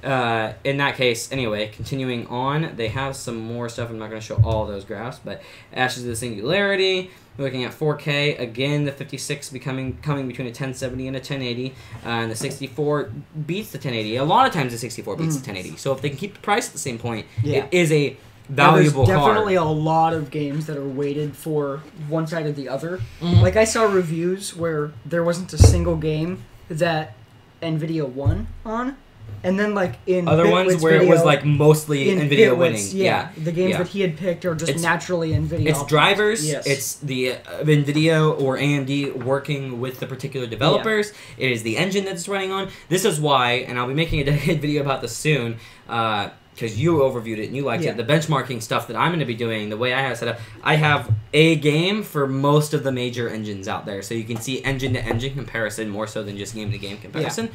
In that case, anyway, continuing on, they have some more stuff. I'm not going to show all those graphs, but Ashes of the Singularity, we're looking at 4K. Again, the 56 coming between a 1070 and a 1080, and the 64 beats the 1080. A lot of times the 64 beats the 1080. So if they can keep the price at the same point, it is a valuable there's card. definitely a lot of games that are weighted for one side or the other. Like I saw reviews where there wasn't a single game that NVIDIA won on. And then, like, in other Bitwit's ones where video, it was, like, mostly NVIDIA winning. Yeah, the games that he had picked are just naturally NVIDIA. It's drivers, yes. It's the NVIDIA or AMD working with the particular developers. It is the engine that it's running on. This is why, and I'll be making a dedicated video about this soon, because you overviewed it and you liked it. The benchmarking stuff that I'm going to be doing, the way I have it set up, I have a game for most of the major engines out there. So you can see engine-to-engine comparison more so than just game-to-game comparison.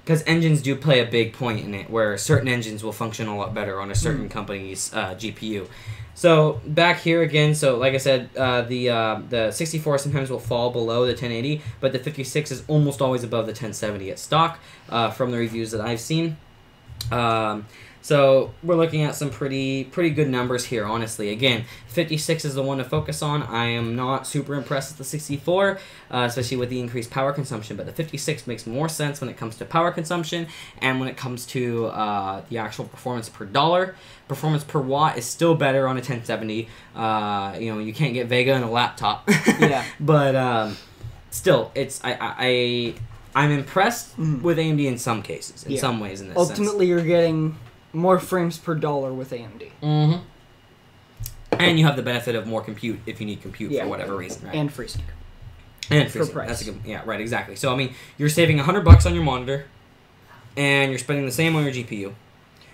Because engines do play a big point in it, where certain engines will function a lot better on a certain company's GPU. So back here again, so like I said, the 64 sometimes will fall below the 1080, but the 56 is almost always above the 1070 at stock from the reviews that I've seen. So we're looking at some pretty good numbers here, honestly. Again, 56 is the one to focus on. I am not super impressed with the 64, especially with the increased power consumption, but the 56 makes more sense when it comes to power consumption and when it comes to the actual performance per dollar. Performance per watt is still better on a 1070. You can't get Vega in a laptop. But still, I'm impressed with AMD in some cases, in some ways in this Ultimately, you're getting more frames per dollar with AMD. And you have the benefit of more compute if you need compute for whatever reason, right? And FreeSync. And FreeSync. That's a good, right, exactly. So, I mean, you're saving $100 on your monitor, and you're spending the same on your GPU.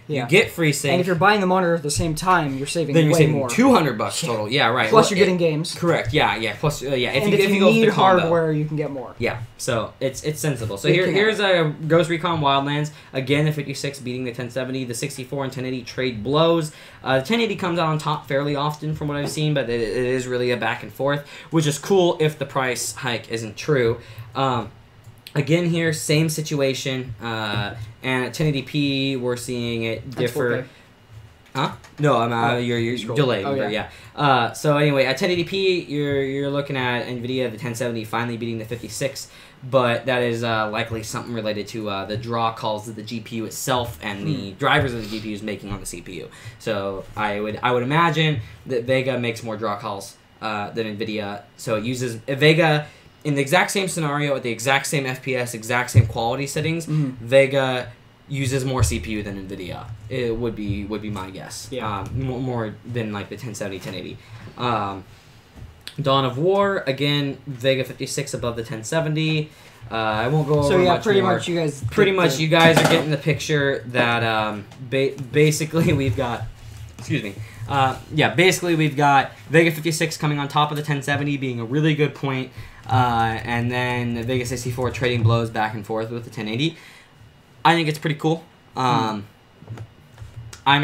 You get FreeSync. And if you're buying the monitor at the same time, you're saving then you're way saving more. $200 total. Yeah, right. Plus, you're getting games. Correct. Yeah. Plus, If you need hardware, you can get more. Yeah. So it's sensible. So here's a Ghost Recon Wildlands. Again, the 56 beating the 1070. The 64 and 1080 trade blows. The 1080 comes out on top fairly often from what I've seen, but it is really a back and forth, which is cool if the price hike isn't true. Again here, same situation, and at 1080p, we're seeing it differ. Huh? No, you're delayed. Oh, yeah. So anyway, at 1080p, you're looking at NVIDIA the 1070 finally beating the 56, but that is likely something related to the draw calls that the GPU itself and the drivers of the GPU is making on the CPU. So I would imagine that Vega makes more draw calls than NVIDIA. So it uses Vega in the exact same scenario at the exact same FPS, exact same quality settings. Vega uses more CPU than NVIDIA. It would be my guess. Yeah. More than like the 1070, 1080. Dawn of War, again, Vega 56 above the 1070. I won't go over So yeah, much pretty more. much you guys. Pretty much you guys are getting the picture that basically we've got. Excuse me. Basically we've got Vega 56 coming on top of the 1070 being a really good point, and then the Vega 64 trading blows back and forth with the 1080. I think it's pretty cool. I'm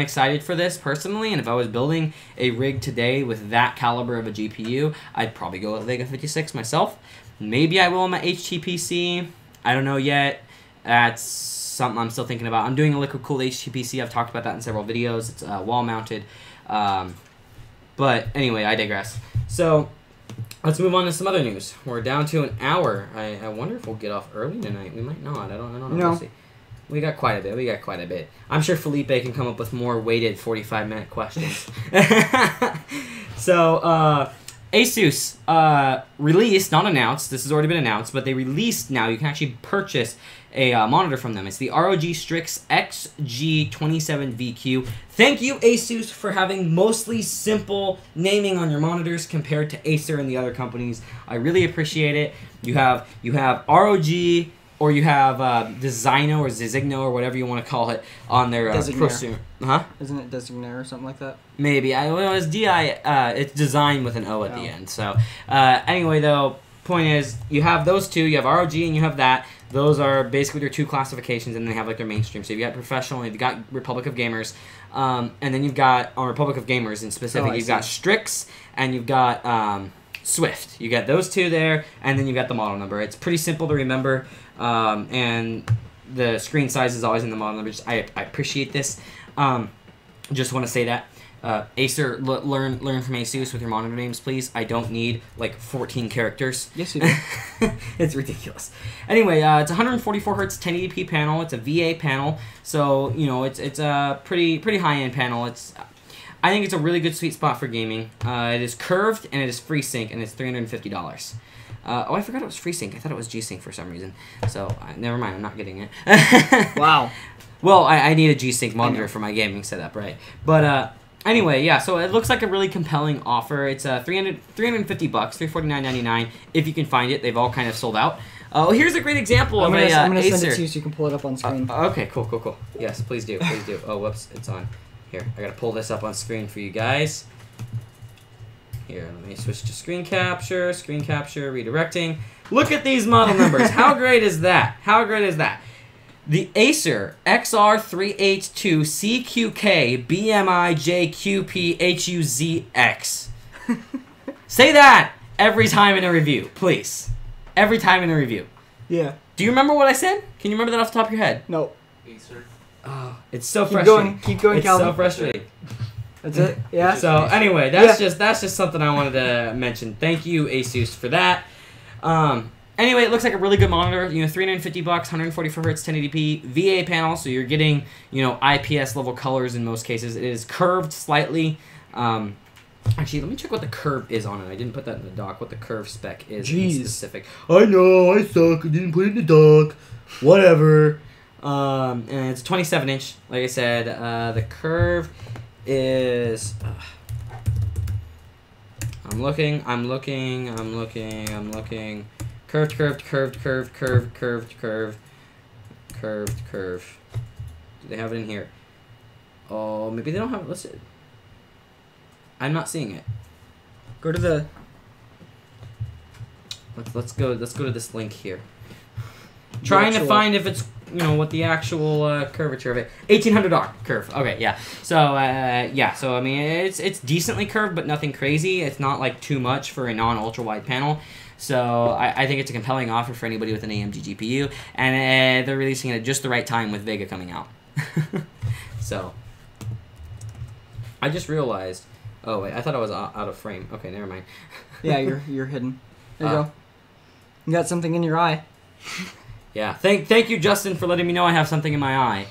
excited for this personally, and if I was building a rig today with that caliber of a GPU, I'd probably go with Vega 56 myself. Maybe I will on my HTPC. I don't know yet. That's something I'm still thinking about. I'm doing a liquid-cooled HTPC. I've talked about that in several videos. It's wall-mounted. But anyway, I digress. So let's move on to some other news. We're down to an hour. I wonder if we'll get off early tonight. We might not. I don't know. No. We'll see. We got quite a bit. I'm sure Felipe can come up with more weighted 45-minute questions. So, Asus released, not announced, this has already been announced, but they released now, you can actually purchase a monitor from them. It's the ROG Strix XG27VQ. Thank you, Asus, for having mostly simple naming on your monitors compared to Acer and the other companies. I really appreciate it. You have ROG, or you have Designo or Zizigno or whatever you want to call it on their prosumer. Huh? Isn't it Designer or something like that? Maybe. It's it's design with an O at the end. So anyway, though, point is you have those two. You have ROG and you have that. Those are basically their two classifications, and they have like their mainstream. So you've got professional, you've got Republic of Gamers, and then you've got on Republic of Gamers in specific, you've got Strix and you've got Swift. You got those two there, and then you got the model number. It's pretty simple to remember. And the screen size is always in the model number. I appreciate this. Just want to say that Acer, learn from Asus with your monitor names, please. I don't need like 14 characters. Yes, you do. It's ridiculous. Anyway, it's 144 hertz 1080p panel. It's a VA panel, so you know it's a pretty high end panel. I think it's a really good sweet spot for gaming. It is curved and it is FreeSync, and it's $350. I forgot it was FreeSync. I thought it was G-Sync for some reason. So, never mind. I'm not getting it. Wow. Well, I need a G-Sync monitor for my gaming setup, right? But, anyway, yeah. So, it looks like a really compelling offer. It's $350, $349.99 if you can find it. They've all kind of sold out. Oh, here's a great example of I'm gonna Acer. send it to you so you can pull it up on screen. Okay, cool. Yes, please do. Oh, whoops. It's on. Here, I gotta pull this up on screen for you guys. Here, let me switch to screen capture, redirecting. Look at these model numbers. How great is that? The Acer XR382CQK BMI-JQP-HUZX. Say that every time in a review, please. Every time in a review. Yeah. Do you remember what I said? Can you remember that off the top of your head? No. Acer. Oh, it's so frustrating. Keep going, it's Calvin. so frustrating. That's it? Yeah? So anyway, that's just something I wanted to mention. Thank you, Asus, for that. Anyway, it looks like a really good monitor. You know, $350, 144 hertz, 1080p, VA panel, so you're getting, you know, IPS level colors in most cases. It is curved slightly. Actually, let me check what the curve is on it. I didn't put that in the doc. What the curve spec is in specific. I know, I suck. I didn't put it in the doc. Whatever. And it's 27 inch. Like I said, the curve is I'm looking curved. Do they have it in here? Oh, maybe they don't have it listed. I'm not seeing it. Go to the let's go to this link here. Trying to find if it's, you know, what the actual curvature of it. $1,800 curve. Okay, yeah. So So I mean, it's decently curved, but nothing crazy. It's not like too much for a non-ultra wide panel. So I think it's a compelling offer for anybody with an AMD GPU, and they're releasing it at just the right time with Vega coming out. So I just realized. Oh wait, I thought I was out of frame. Okay, never mind. Yeah, you're hidden. There you go. You got something in your eye. Yeah. Thank you, Justin, for letting me know I have something in my eye.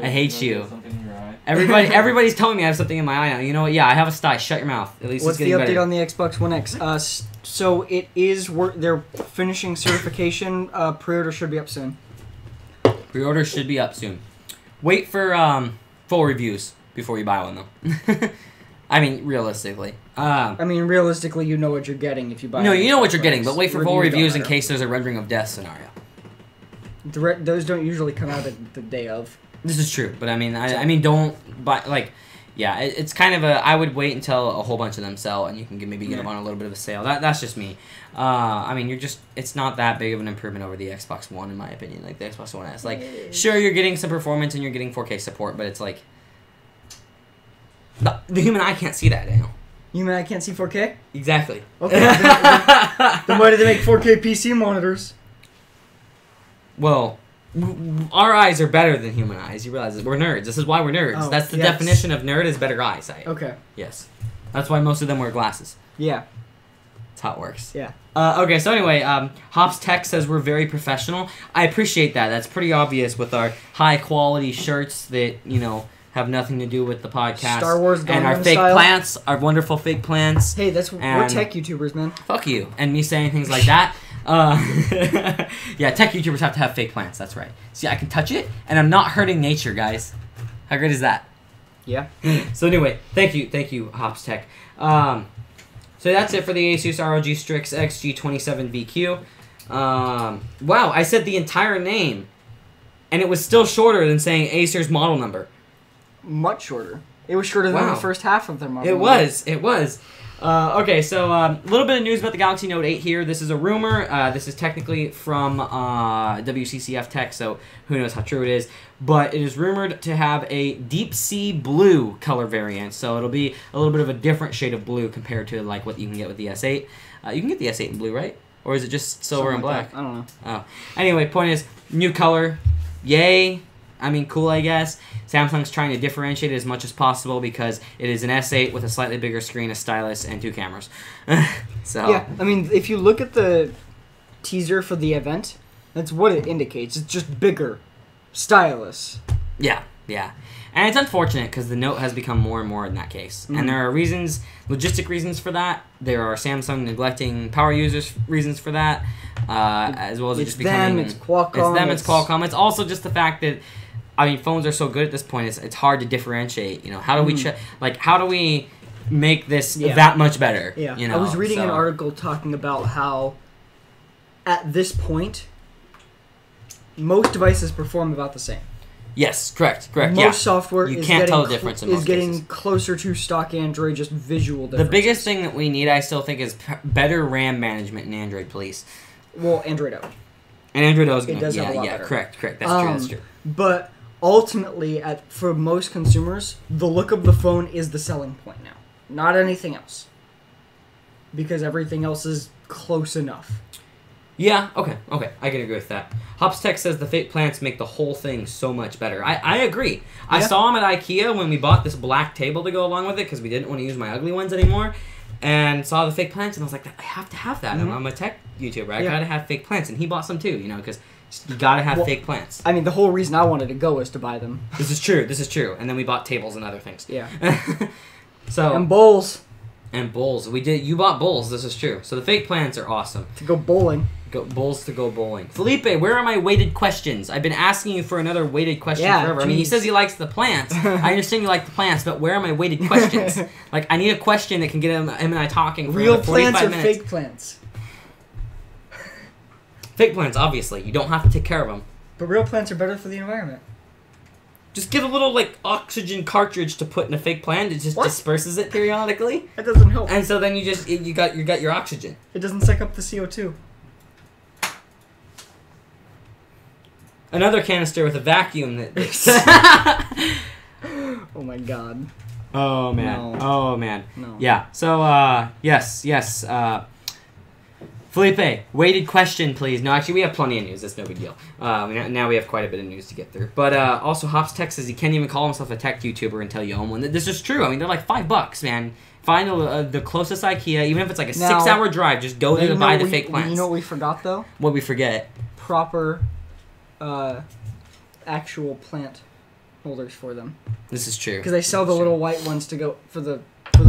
I hate you. Something in your eye. Everybody's telling me I have something in my eye now. You know what? Yeah, I have a sty. Shut your mouth. At least What's it's the getting update better. on the Xbox One X? So it is. They're finishing certification. Pre-order should be up soon. Pre-order should be up soon. Wait for full reviews before you buy one, though. I mean, realistically. Realistically, you know what you're getting if you buy. No, an you know what Xbox you're One getting, X. but wait for full Reviews don't reviews in matter. case there's a rendering of death scenario. Those don't usually come out the day of. This is true, but I mean, don't buy, like, yeah, it's kind of I would wait until a whole bunch of them sell, and you can maybe get them on a little bit of a sale. That's just me. I mean, it's not that big of an improvement over the Xbox One, in my opinion, like the Xbox One S. Like, sure, you're getting some performance, and you're getting 4K support, but it's like, the human eye can't see that, Daniel. You mean I can't see 4K? Exactly. Okay. Then why do they make 4K PC monitors? Well, our eyes are better than human eyes. You realize that we're nerds. This is why we're nerds. Oh, That's the yes. definition of nerd is better eyesight. Okay. Yes. That's why most of them wear glasses. Yeah. That's how it works. Yeah. Okay, so anyway, Hops Tech says we're very professional. I appreciate that. That's pretty obvious with our high-quality shirts that, have nothing to do with the podcast. Star Wars and our Gangnam fake Style. plants, our wonderful fake plants. Hey, we're And- tech YouTubers, man. Fuck you. And me saying things like that. Yeah, tech YouTubers have to have fake plants. That's right. See, I can touch it, and I'm not hurting nature, guys. How great is that? Yeah. So anyway, thank you, Hops Tech. So that's it for the Asus ROG Strix XG27VQ. Wow, I said the entire name, and it was still shorter than saying Acer's model number. Much shorter. It was shorter than Wow. the first half of their model. It was. Okay, so a little bit of news about the Galaxy Note 8 here. This is a rumor. This is technically from WCCF Tech, so who knows how true it is. But it is rumored to have a deep sea blue color variant, so it'll be a little bit of a different shade of blue compared to like what you can get with the S8. You can get the S8 in blue, right? Or is it just silver and black? I don't know. Oh. Anyway, point is, new color. Yay. I mean, cool, I guess. Samsung's trying to differentiate it as much as possible because it is an S8 with a slightly bigger screen, a stylus, and 2 cameras. So Yeah, I mean, if you look at the teaser for the event, that's what it indicates. It's just bigger, stylus. Yeah. And it's unfortunate because the Note has become more and more in that case. Mhm. And there are logistic reasons for that. There are Samsung neglecting power users reasons for that, as well as it It's just becoming... them, it's Qualcomm. It's Qualcomm. It's also just the fact that, I mean, phones are so good at this point, it's hard to differentiate. How do we how do we make this that much better? Yeah, I was reading an so- article talking about how, at this point, most devices perform about the same. Yes, correct. Most software You is can't getting tell the difference in is most getting cases. closer to stock Android, just visual The differences. biggest thing that we need, I still think, is better RAM management in Android, please. Well, Android Auto. And Android Auto is It going to... does have a lot Yeah, better. correct. That's true. But ultimately, for most consumers, the look of the phone is the selling point now, not anything else, because everything else is close enough. Yeah, okay, I can agree with that. Hops Tech says the fake plants make the whole thing so much better. I agree. I saw them at IKEA when we bought this black table to go along with it because we didn't want to use my ugly ones anymore, and saw the fake plants, and I was like, I have to have that. Mhm. I'm a tech YouTuber. I gotta have fake plants, and he bought some too, because you gotta have fake plants. I mean, the whole reason I wanted to go was to buy them. This is true. And then we bought tables and other things. Yeah. So And bowls and bowls. You bought bowls. This is true. So the fake plants are awesome. to go bowling. Bowls to go bowling. Felipe, where are my weighted questions? I've been asking you for another weighted question forever. I mean, he geez. says he likes the plants. I understand you like the plants, but where are my weighted questions? Like, I need a question that can get him and I talking for Real another 45 plants or minutes. fake plants? Fake plants, obviously. You don't have to take care of them. But real plants are better for the environment. Just get a little, oxygen cartridge to put in a fake plant. It just What? disperses it periodically. That doesn't help. And so then you got your oxygen. It doesn't suck up the CO2. Another canister with a vacuum that... Oh my god. Oh, man. No. Oh, man. No. Yeah. So, yes. Felipe, weighted question, please. No, actually, we have plenty of news. That's no big deal. Now we have quite a bit of news to get through. But also, Hops Tech says he can't even call himself a tech YouTuber until you own one. This is true. I mean, they're like $5, man. Find the closest IKEA, even if it's like a 6-hour drive. Just go there to buy the fake plants. You know what we forgot, though? What we forget? Proper, actual plant holders for them. This is true. Because they sell the little white ones to go for those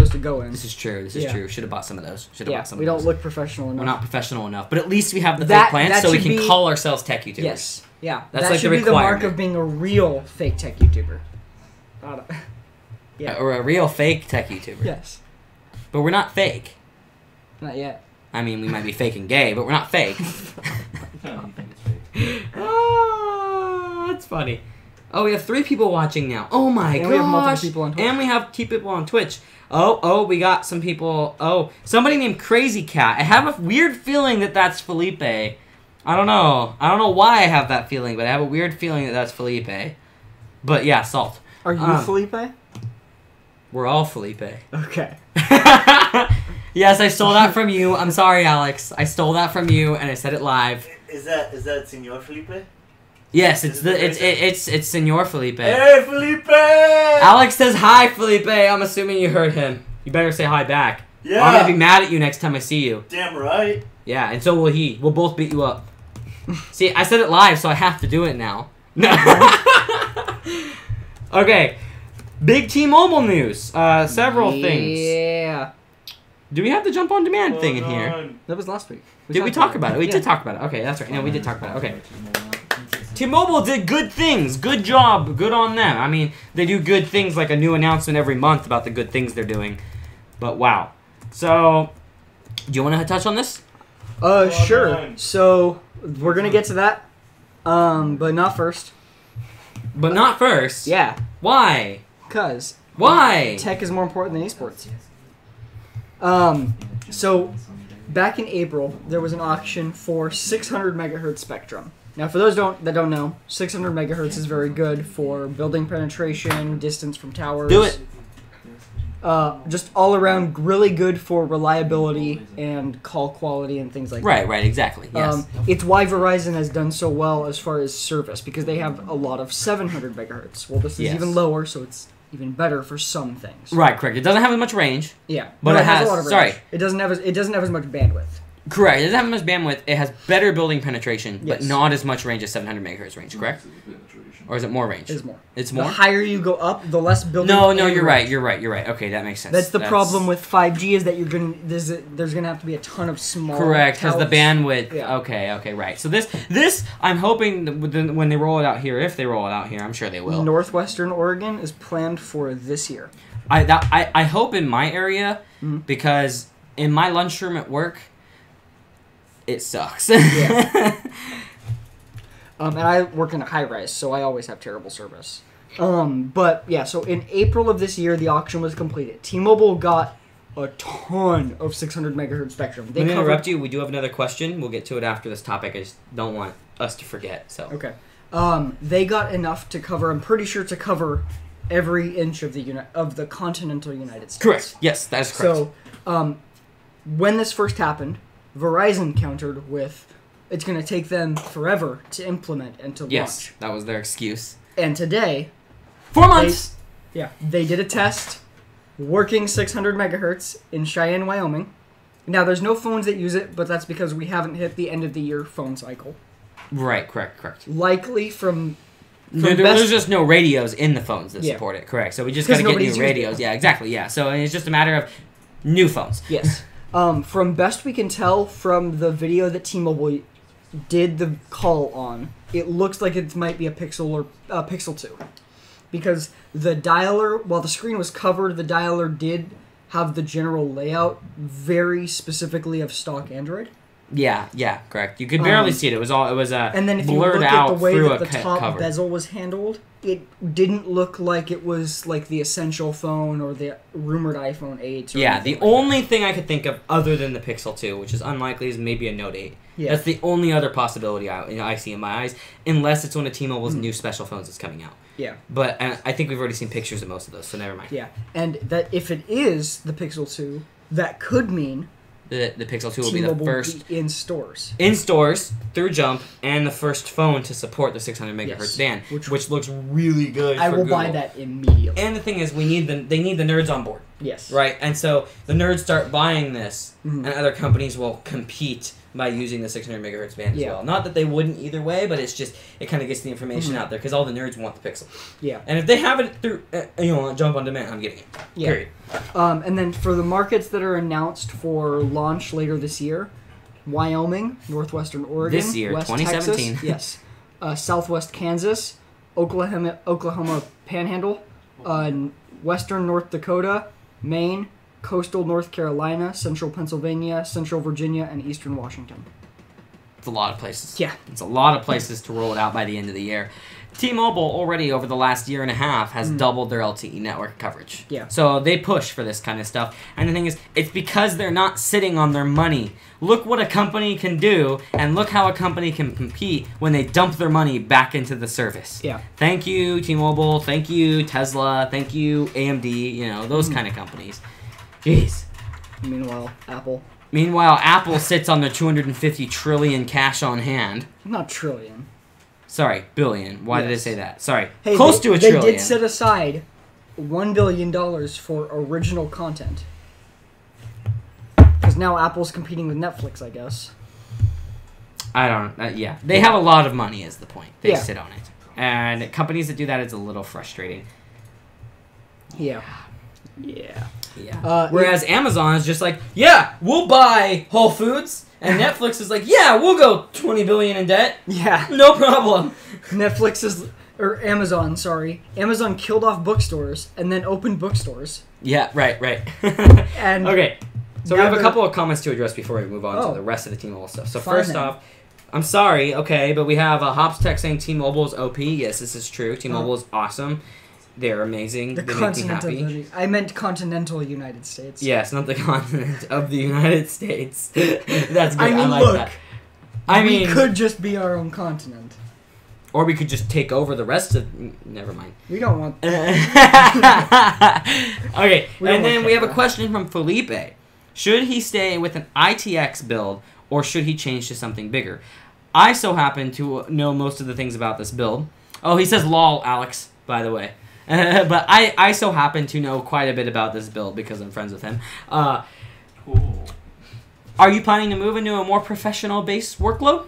to go in. This is true. This is true. Should have bought some of those. We don't look professional enough. We're not professional enough, but at least we have the fake plants, so we can call ourselves tech YouTubers. Yes. Yeah. That's that like should the be the mark of being a real fake tech YouTuber. Yeah. Or a real fake tech YouTuber. Yes. But we're not fake. Not yet. I mean, we might be fake and gay, but we're not fake. Oh, that's funny. Oh, we have 3 people watching now. Oh my gosh. We have multiple people on Twitch. And we have 2 people on Twitch. Oh, we got some people. Oh, somebody named Crazy Cat. I have a weird feeling that that's Felipe. I don't know. I don't know why I have that feeling, but I have a weird feeling that that's Felipe. But yeah, Salt. Are you Felipe? We're all Felipe. Okay. Yes, I stole that from you. I'm sorry, Alex. I stole that from you, and I said it live. Is that Senor Felipe? Yes, it's Senor Felipe. Hey, Felipe! Alex says hi, Felipe. I'm assuming you heard him. You better say hi back. Yeah. Or I'm gonna be mad at you next time I see you. Damn right. Yeah, and so will he. We'll both beat you up. See, I said it live, so I have to do it now. Okay. Big T-Mobile news. Several things. Yeah. Do we have the jump on demand thing in here? That was last week. Did we talk about it? We did talk about it. Okay, that's right. No, we did talk about it. Okay. T-Mobile did good things. Good job. Good on them. I mean, they do good things like a new announcement every month about the good things they're doing. But wow. So, do you want to touch on this? Sure. So, we're going to get to that. But not first. But not first? Yeah. Why? Because. Why? Tech is more important than esports. So, back in April, there was an auction for 600 megahertz spectrum. Now, for those that don't know, 600 megahertz is very good for building penetration, distance from towers. Do it. Just all around really good for reliability and call quality and things like that. Right, exactly. Yes. It's why Verizon has done so well as far as service, because they have a lot of 700 megahertz. Well, this is even lower, so it's even better for some things. Right, correct. It doesn't have as much range. Yeah, but it has a lot of range. Sorry. It doesn't have as much bandwidth. Correct. It doesn't have much bandwidth. It has better building penetration, but Yes. not as much range as 700 megahertz range, correct? Or is it more range? It's more. It's more? The higher you go up, the less building. No, you're right. You're right. Okay, that makes sense. That's the problem with 5G is that there's gonna have to be a ton of small. Correct, because the bandwidth. Yeah. Okay, right. So this I'm hoping that when they roll it out here, if they roll it out here, I'm sure they will. Northwestern Oregon is planned for this year. I hope in my area because in my lunchroom at work, it sucks. Yeah. And I work in a high rise, so I always have terrible service. But yeah, so in April of this year, the auction was completed. T-Mobile got a ton of 600 megahertz spectrum. Let me interrupt you. We do have another question. We'll get to it after this topic. I just don't want us to forget. So okay. They got enough to cover. I'm pretty sure to cover every inch of the continental United States. Correct. Yes, that is correct. So, when this first happened, Verizon countered with, it's going to take them forever to implement and to launch. Yes, that was their excuse. And today, 4 months. They did a test working 600 megahertz in Cheyenne, Wyoming. Now, there's no phones that use it, but that's because we haven't hit the end of the year phone cycle. Right, correct. Likely from there's just no radios in the phones that support it. Correct. So we just got to get new radios. Yeah, exactly. Yeah. So it's just a matter of new phones. Yes. From best we can tell from the video that T-Mobile did the call on, it looks like it might be a Pixel or a Pixel 2. Because the dialer, while the screen was covered, the dialer did have the general layout very specifically of stock Android. Yeah, correct. You could barely see it. It was and then if you blurred look out at the way through that a the top cover. bezel was handled, it didn't look like it was like the Essential phone or the rumored iPhone 8. Or yeah, the only thing I could think of other than the Pixel 2, which is unlikely, is maybe a Note 8. Yeah. That's the only other possibility I see in my eyes, unless it's one of T-Mobile's new special phones that's coming out. Yeah. But I think we've already seen pictures of most of those, so never mind. Yeah, and that if it is the Pixel 2, that could mean The Pixel 2 will be T-Mobile the first in stores. in stores through Jump, and the first phone to support the 600 megahertz Yes. band, Which- which looks really good. I for will Google. buy that immediately. And the thing is, they need the nerds on board, Yes. right? And so the nerds start buying this, Mhm. and other companies will compete by using the 600 megahertz band as Yeah. well. Not that they wouldn't either way, but it's just it kind of gets the information Mhm. out there because all the nerds want the Pixel. Yeah. And if they have it through, Jump on Demand, I'm getting it. Yeah. Period. And then for the markets that are announced for launch later this year, Wyoming, Northwestern Oregon, This year, West 2017. Texas, yes, Southwest Kansas, Oklahoma Panhandle, Western North Dakota, Maine, Coastal North Carolina, Central Pennsylvania, Central Virginia, and Eastern Washington. It's a lot of places. Yeah. It's a lot of places to roll it out by the end of the year. T-Mobile already over the last year and a half has doubled their LTE network coverage. Yeah. So they push for this kind of stuff. And the thing is, it's because they're not sitting on their money. Look what a company can do, and look how a company can compete when they dump their money back into the service. Yeah. Thank you, T-Mobile. Thank you, Tesla. Thank you, AMD. Those kind of companies. Jeez. Meanwhile, Apple, Meanwhile, Apple sits on their 250 trillion cash on hand. not trillion. Sorry, billion. Why did I Yes. say that? Sorry. Hey, Close to a they trillion. did set aside $1 billion for original content. Because now Apple's competing with Netflix, I guess. I don't. Yeah, they have a lot of money. Is the point? They Yeah. sit on it, and companies that do that, it's a little frustrating. Yeah. Yeah. Yeah. Whereas Amazon is just like, yeah, we'll buy Whole Foods, and Netflix is like, yeah, we'll go 20 billion in debt, Yeah. no problem. Netflix is, or Amazon, sorry. Amazon killed off bookstores and then opened bookstores. Yeah. Right. And Okay. So we now have a they're- couple of comments to address before we move on Oh. to the rest of the T-Mobile stuff. So Fine first then. off, I'm sorry, okay, but we have a Hops Tech saying T-Mobile's OP. Yes, this is true. T-Mobile is awesome. They're amazing. the They make me continent happy. of the, I meant continental United States. Yes, not the continent of the United States. That's good. I mean, like look, that. I we mean, could just be our own continent. or we could just take over the rest of. Never mind. We don't want. Okay, We don't and then want we have a that. question from Felipe. Should he stay with an ITX build, or should he change to something bigger? I so happen to know most of the things about this build. Oh, he says lol, Alex, by the way. But I so happen to know quite a bit about this build because I'm friends with him. Cool. Are you planning to move into a more professional-based workload?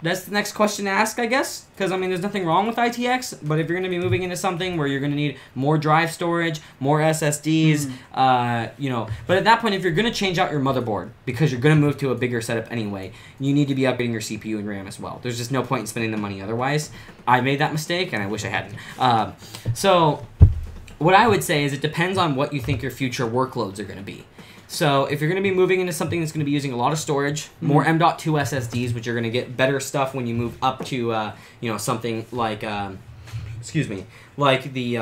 That's the next question to ask, I guess. Because, I mean, there's nothing wrong with ITX, but if you're going to be moving into something where you're going to need more drive storage, more SSDs, but at that point, if you're going to change out your motherboard, because you're going to move to a bigger setup anyway, you need to be upgrading your CPU and RAM as well. There's just no point in spending the money otherwise. I made that mistake, and I wish I hadn't. So, what I would say is it depends on what you think your future workloads are going to be. So if you're going to be moving into something that's going to be using a lot of storage, more M.2 SSDs, which you're going to get better stuff when you move up to, something like, like the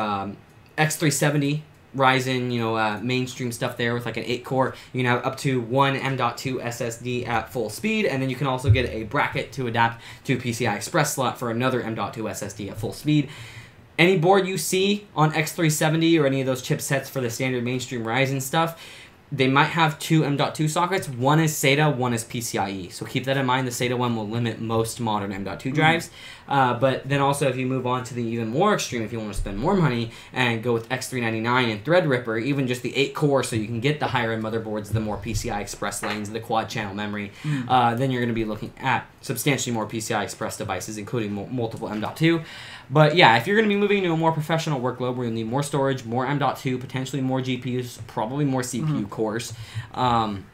X370 Ryzen, mainstream stuff there with like an 8-core. You can have up to one M.2 SSD at full speed, and then you can also get a bracket to adapt to PCI Express slot for another M.2 SSD at full speed. Any board you see on X370 or any of those chipsets for the standard mainstream Ryzen stuff, they might have two M.2 sockets. One is SATA, one is PCIe. So keep that in mind. The SATA one will limit most modern M.2 drives. But then also if you move on to the even more extreme, if you want to spend more money and go with X399 and Threadripper, even just the 8-core so you can get the higher end motherboards, the more PCI Express lanes, the quad channel memory, then you're going to be looking at substantially more PCI Express devices, including multiple M.2. But yeah, if you're going to be moving to a more professional workload where you'll need more storage, more M.2, potentially more GPUs, probably more CPU cores, and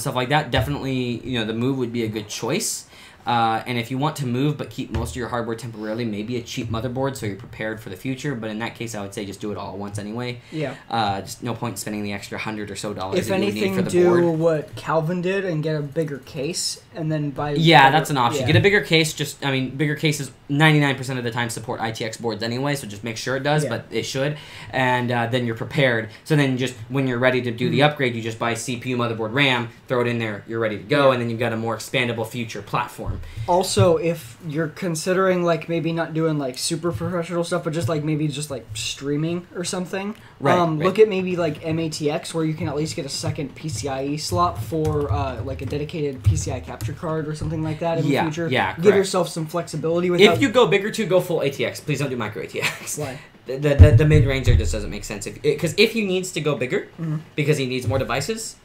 stuff like that, definitely, the move would be a good choice. And if you want to move but keep most of your hardware temporarily, maybe a cheap motherboard so you're prepared for the future. But in that case, I would say just do it all at once anyway. Yeah. Just no point in spending the extra $100 or so If that you would need anything, for the do board. what Calvin did and get a bigger case, and then buy. Yeah, that's an option. Yeah. Get a bigger case. Bigger cases 99% of the time support ITX boards anyway, so just make sure it does, Yeah. but it should. And then you're prepared. So then just when you're ready to do the upgrade, you just buy CPU, motherboard, RAM, throw it in there, you're ready to go, and then you've got a more expandable future platform. platform. Also, if you're considering like maybe not doing like super professional stuff, but just like maybe just like streaming or something, Right. Look at maybe like MATX, where you can at least get a second PCIe slot for like a dedicated PCI capture card or something like that in the future. Yeah, Give correct. yourself some flexibility. If you go bigger too, go full ATX. Please don't do micro ATX. Why? The mid range there just doesn't make sense. Because if he needs to go bigger, because he needs more devices,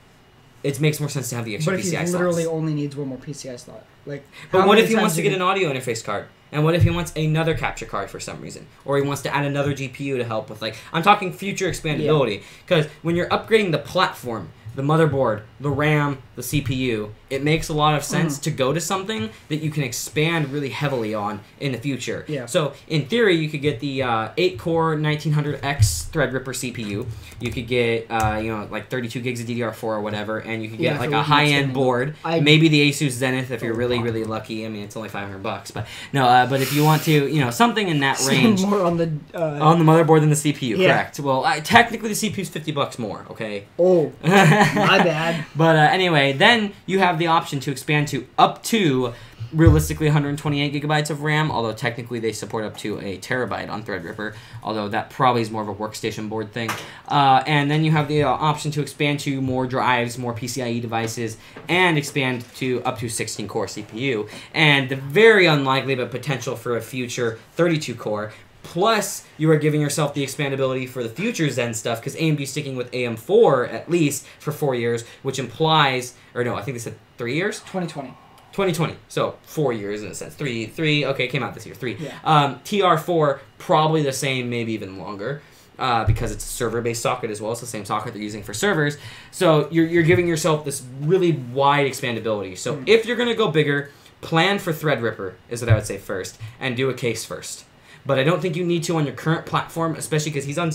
it makes more sense to have the extra But if PCI he literally slots. only needs one more PCI slot, like. But what if he wants to get an audio interface card? And what if he wants another capture card for some reason? Or he wants to add another GPU to help with, like, I'm talking future expandability. Because when you're upgrading the platform, the motherboard, the RAM, the CPU, it makes a lot of sense to go to something that you can expand really heavily on in the future. Yeah. So, in theory, you could get the 8-core 1900X Threadripper CPU. You could get, like 32 gigs of DDR4 or whatever, and you could get, like, a high-end board. Maybe the Asus Zenith if you're really, really lucky. I mean, it's only $500, but no. But if you want to, something in that range. More on the motherboard than the CPU, yeah. correct. Well, technically the CPU's $50 more, okay? Oh, my bad. But anyway, then you have the option to expand to up to, realistically, 128 gigabytes of RAM, although technically they support up to a terabyte on Threadripper, although that probably is more of a workstation board thing. And then you have the option to expand to more drives, more PCIe devices, and expand to up to 16-core CPU. And the very unlikely but potential for a future 32-core. Plus, you are giving yourself the expandability for the future Zen stuff, because AMD's sticking with AM4 at least for 4 years, which implies, or no, I think they said 3 years? 2020. 2020, so 4 years in a sense. Three, okay, it came out this year, 3. Yeah. TR4, probably the same, maybe even longer, because it's a server-based socket as well. It's the same socket they're using for servers. So you're giving yourself this really wide expandability. So if you're going to go bigger, plan for Threadripper, is what I would say first, and do a case first. But I don't think you need to on your current platform, especially because he's on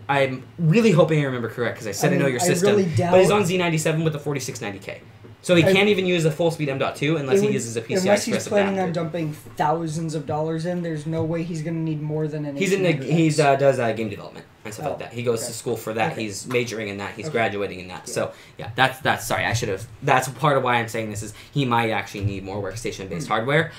I'm really hoping I remember correct, because I said I know your system. Really doubt, but he's on Z97 with a 4690K. So he can't even use a full-speed M.2 unless he uses a PCI Express Unless he's planning adapter. on dumping thousands of dollars in, there's no way he's going to need more than an. He does game development and stuff like that. He goes to school for that. Okay. He's majoring in that. He's graduating in that. Yeah. So yeah, that's sorry. I should have. That's part of why I'm saying this is he might actually need more workstation-based hardware.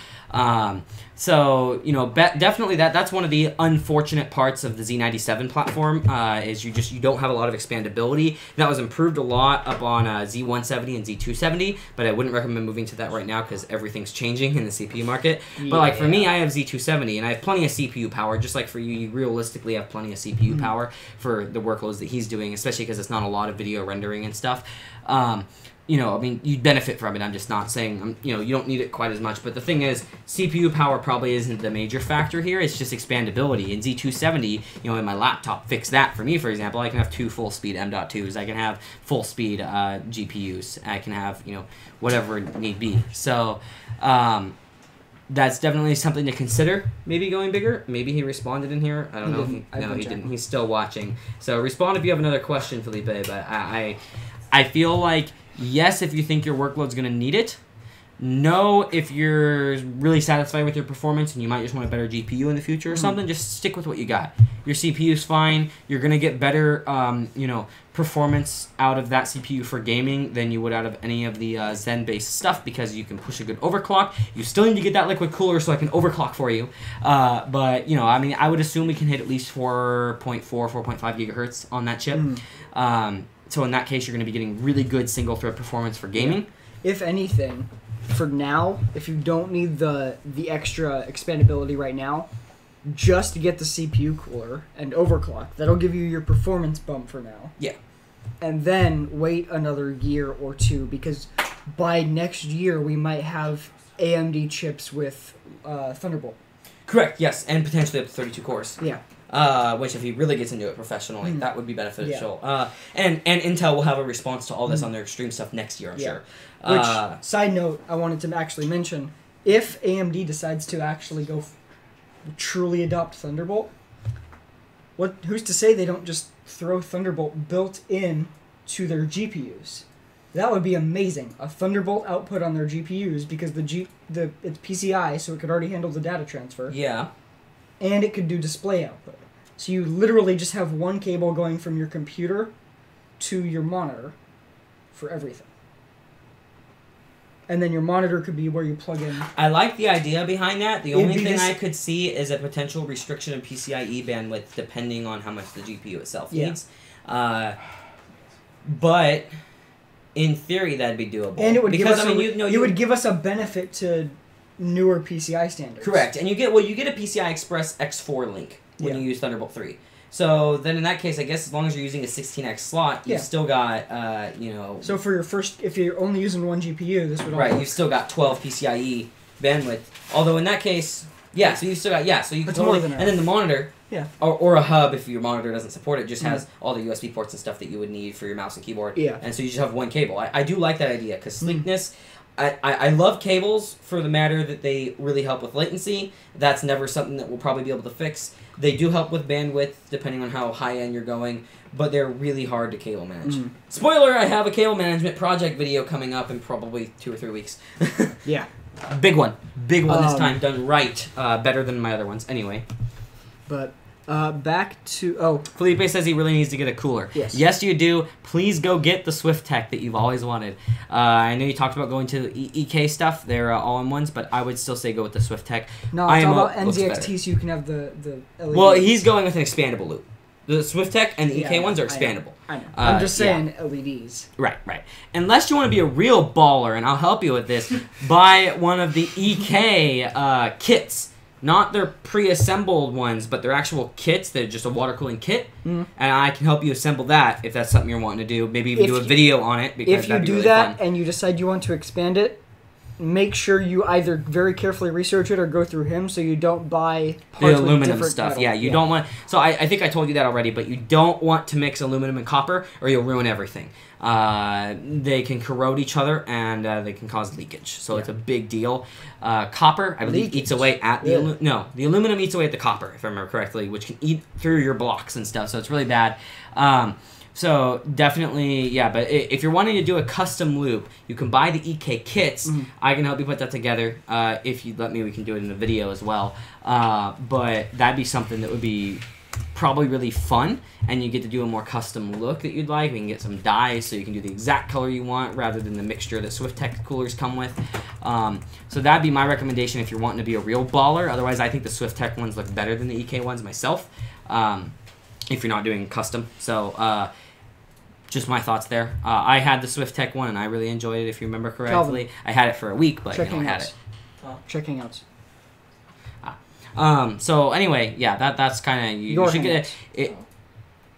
So definitely that's one of the unfortunate parts of the Z97 platform is you don't have a lot of expandability. That was improved a lot up on Z170 and Z270, but I wouldn't recommend moving to that right now because everything's changing in the CPU market. Yeah. But like for me, I have Z270 and I have plenty of CPU power. Just like for you, you realistically have plenty of CPU power for the workloads that he's doing, especially because it's not a lot of video rendering and stuff. You'd benefit from it. I'm just not saying, you don't need it quite as much. But the thing is, CPU power probably isn't the major factor here. It's just expandability. And Z270, in my laptop, fix that for me, for example. I can have 2 full-speed M.2s. I can have full-speed GPUs. I can have, whatever need be. So, that's definitely something to consider. Maybe going bigger. Maybe he responded in here. I don't know. He didn't. He's still watching. So, respond if you have another question, Felipe. But I feel like, yes, if you think your workload's going to need it. No, if you're really satisfied with your performance and you might just want a better GPU in the future or something, just stick with what you got. Your CPU's fine. You're going to get better, performance out of that CPU for gaming than you would out of any of the Zen-based stuff because you can push a good overclock. You still need to get that liquid cooler so I can overclock for you. But, I would assume we can hit at least 4.4, 4.5 gigahertz on that chip. So in that case, you're going to be getting really good single-thread performance for gaming. If anything, for now, if you don't need the extra expandability right now, just get the CPU cooler and overclock. That'll give you your performance bump for now. Yeah. And then wait another year or two, because by next year, we might have AMD chips with Thunderbolt. Correct, yes, and potentially up to 32 cores. Yeah. Which if he really gets into it professionally, that would be beneficial. Yeah. And Intel will have a response to all this on their Extreme stuff next year, I'm sure. Which, side note, I wanted to actually mention, if AMD decides to actually go truly adopt Thunderbolt, who's to say they don't just throw Thunderbolt built in to their GPUs? That would be amazing. A Thunderbolt output on their GPUs, because it's PCI, so it could already handle the data transfer. Yeah. And it could do display output. So you literally just have one cable going from your computer to your monitor for everything. and then your monitor could be where you plug in. I like the idea behind that. The It'd only be thing this- I could see is a potential restriction in PCIe bandwidth depending on how much the GPU itself Yeah. needs. But in theory, that'd be doable. And it would because give us you would give us a benefit to newer PCI standards. correct, and you get a PCI Express X4 link when Yeah. you use Thunderbolt 3. So then in that case, I guess as long as you're using a 16x slot, you've Yeah. still got So for your first, if you're only using one GPU, this would all right, work. you've still got 12 PCIe bandwidth. Although in that case, yeah, so you still got so you can That's totally, more than and then the monitor, Yeah. or a hub if your monitor doesn't support it, just has all the USB ports and stuff that you would need for your mouse and keyboard. Yeah. And so you just have one cable. I do like that idea because sleekness. I love cables for the matter that they really help with latency. That's never something that we'll probably be able to fix. They do help with bandwidth depending on how high end you're going, but they're really hard to cable manage. Spoiler, I have a cable management project video coming up in probably 2 or 3 weeks. Yeah. Big one this time, done right. Better than my other ones. Anyway. But back to Felipe says he really needs to get a cooler. Yes. You do. Please go get the SwiftTech that you've always wanted. I know you talked about going to the EK stuff. They're all-in-ones, but I would still say go with the SwiftTech. no, I'm talking about looks NZXT better. so you can have the LED. Well, he's going with an expandable loop. The SwiftTech and the EK Yeah, ones are I know. expandable. I know. I'm just yeah. saying LEDs. Right. Unless you want to be a real baller, and I'll help you with this, buy one of the EK kits. Not their pre-assembled ones, but they're actual kits. They're just a water cooling kit, and I can help you assemble that if that's something you're wanting to do. Maybe even do a video on it. Because If you that'd be do really that fun. and you decide you want to expand it, make sure you either very carefully research it or go through him so you don't buy parts the with aluminum different stuff. metal. Yeah, you don't want. So I think I told you that already, but you don't want to mix aluminum and copper, or you'll ruin everything. They can corrode each other and they can cause leakage. So it's a big deal. Copper, I believe, eats away at the the aluminum eats away at the copper, if I remember correctly, which can eat through your blocks and stuff. So it's really bad. So definitely, yeah. But if you're wanting to do a custom loop, you can buy the EK kits. I can help you put that together. If you let me, we can do it in a video as well. But that'd be something that would be probably really fun, and you get to do a more custom look that you'd like. We can get some dyes so you can do the exact color you want rather than the mixture that SwiftTech coolers come with. So that'd be my recommendation if you're wanting to be a real baller. Otherwise, I think the SwiftTech ones look better than the EK ones myself, if you're not doing custom. So just my thoughts there. I had the SwiftTech one, and I really enjoyed it, if you remember correctly. I had it for a week, but I had it. Checking out. So anyway, yeah, that's kind of you should get it.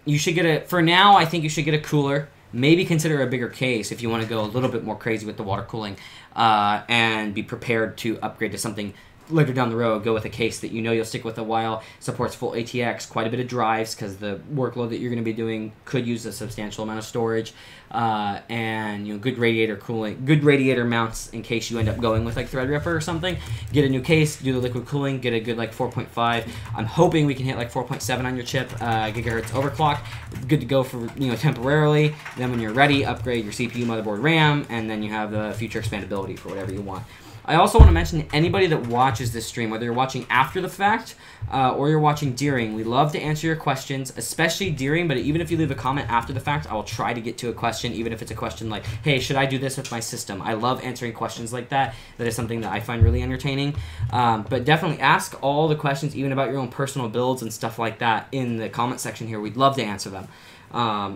You should get a for now. I think you should get a cooler. Maybe consider a bigger case if you want to go a little bit more crazy with the water cooling, and be prepared to upgrade to something later down the road. Go with a case that you know you'll stick with a while. Supports full ATX, quite a bit of drives because the workload that you're going to be doing could use a substantial amount of storage, and good radiator cooling, good radiator mounts in case you end up going with like Threadripper or something. Get a new case, do the liquid cooling, get a good like 4.5. I'm hoping we can hit like 4.7 on your chip, gigahertz overclock. Good to go for temporarily. Then when you're ready, upgrade your CPU, motherboard, RAM, and then you have the future expandability for whatever you want. I also want to mention anybody that watches this stream, whether you're watching after the fact or you're watching during, we love to answer your questions, especially during, but even if you leave a comment after the fact, I will try to get to a question, even if it's a question like, hey, should I do this with my system? I love answering questions like that. That is something that I find really entertaining. But definitely ask all the questions, even about your own personal builds and stuff like that, in the comment section here. We'd love to answer them.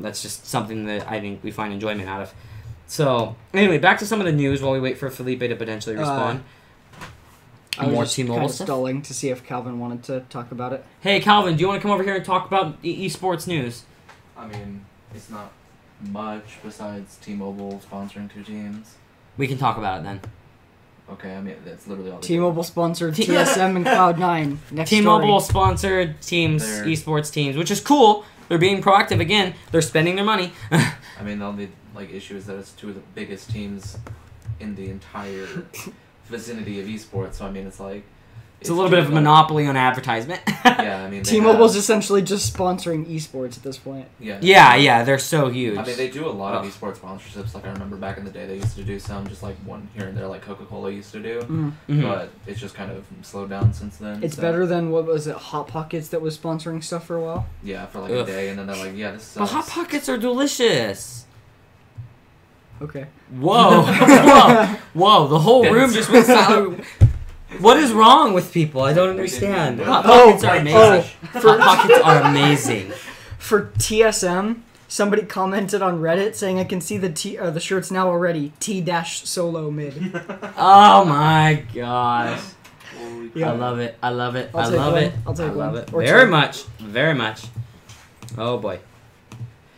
That's just something that I think we find enjoyment out of. So, anyway, back to some of the news while we wait for Felipe to potentially respond. I was More just T-Mobile kind of stuff? stalling to see if Calvin wanted to talk about it. Hey, Calvin, do you want to come over here and talk about esports news? I mean, it's not much besides T-Mobile sponsoring 2 teams. We can talk about it then. Okay, I mean, that's literally all they T-Mobile sponsored TSM and Cloud9. Next T-Mobile story. sponsored teams, They're- esports teams, which is cool. They're being proactive again. They're spending their money. I mean, the only issue is that it's 2 of the biggest teams in the entire vicinity of esports. So I mean, it's like It's a little bit of a monopoly on advertisement. Yeah, I mean, T-Mobile's essentially just sponsoring esports at this point. Yeah, they're so huge. I mean, they do a lot of esports sponsorships. Like, I remember back in the day, they used to do some, just like one here and there, like Coca-Cola used to do. Mhm. But it's just kind of slowed down since then. It's so, better than, what was it, Hot Pockets that was sponsoring stuff for a while? Yeah, for like Ugh. a day, and then they're like, yeah, this But sucks. Hot Pockets are delicious. Okay. Whoa, whoa, whoa! The whole room just went silent. What is wrong with people? I don't understand. Hot Pockets are amazing. Hot Pockets are amazing. For TSM, somebody commented on Reddit saying, "I can see the shirts now already. T-solo mid." Oh my gosh! Yeah. I love it. I love it. I'll I take love one. it. I'll take I love one. it. Or Very two. much. Very much. Oh boy.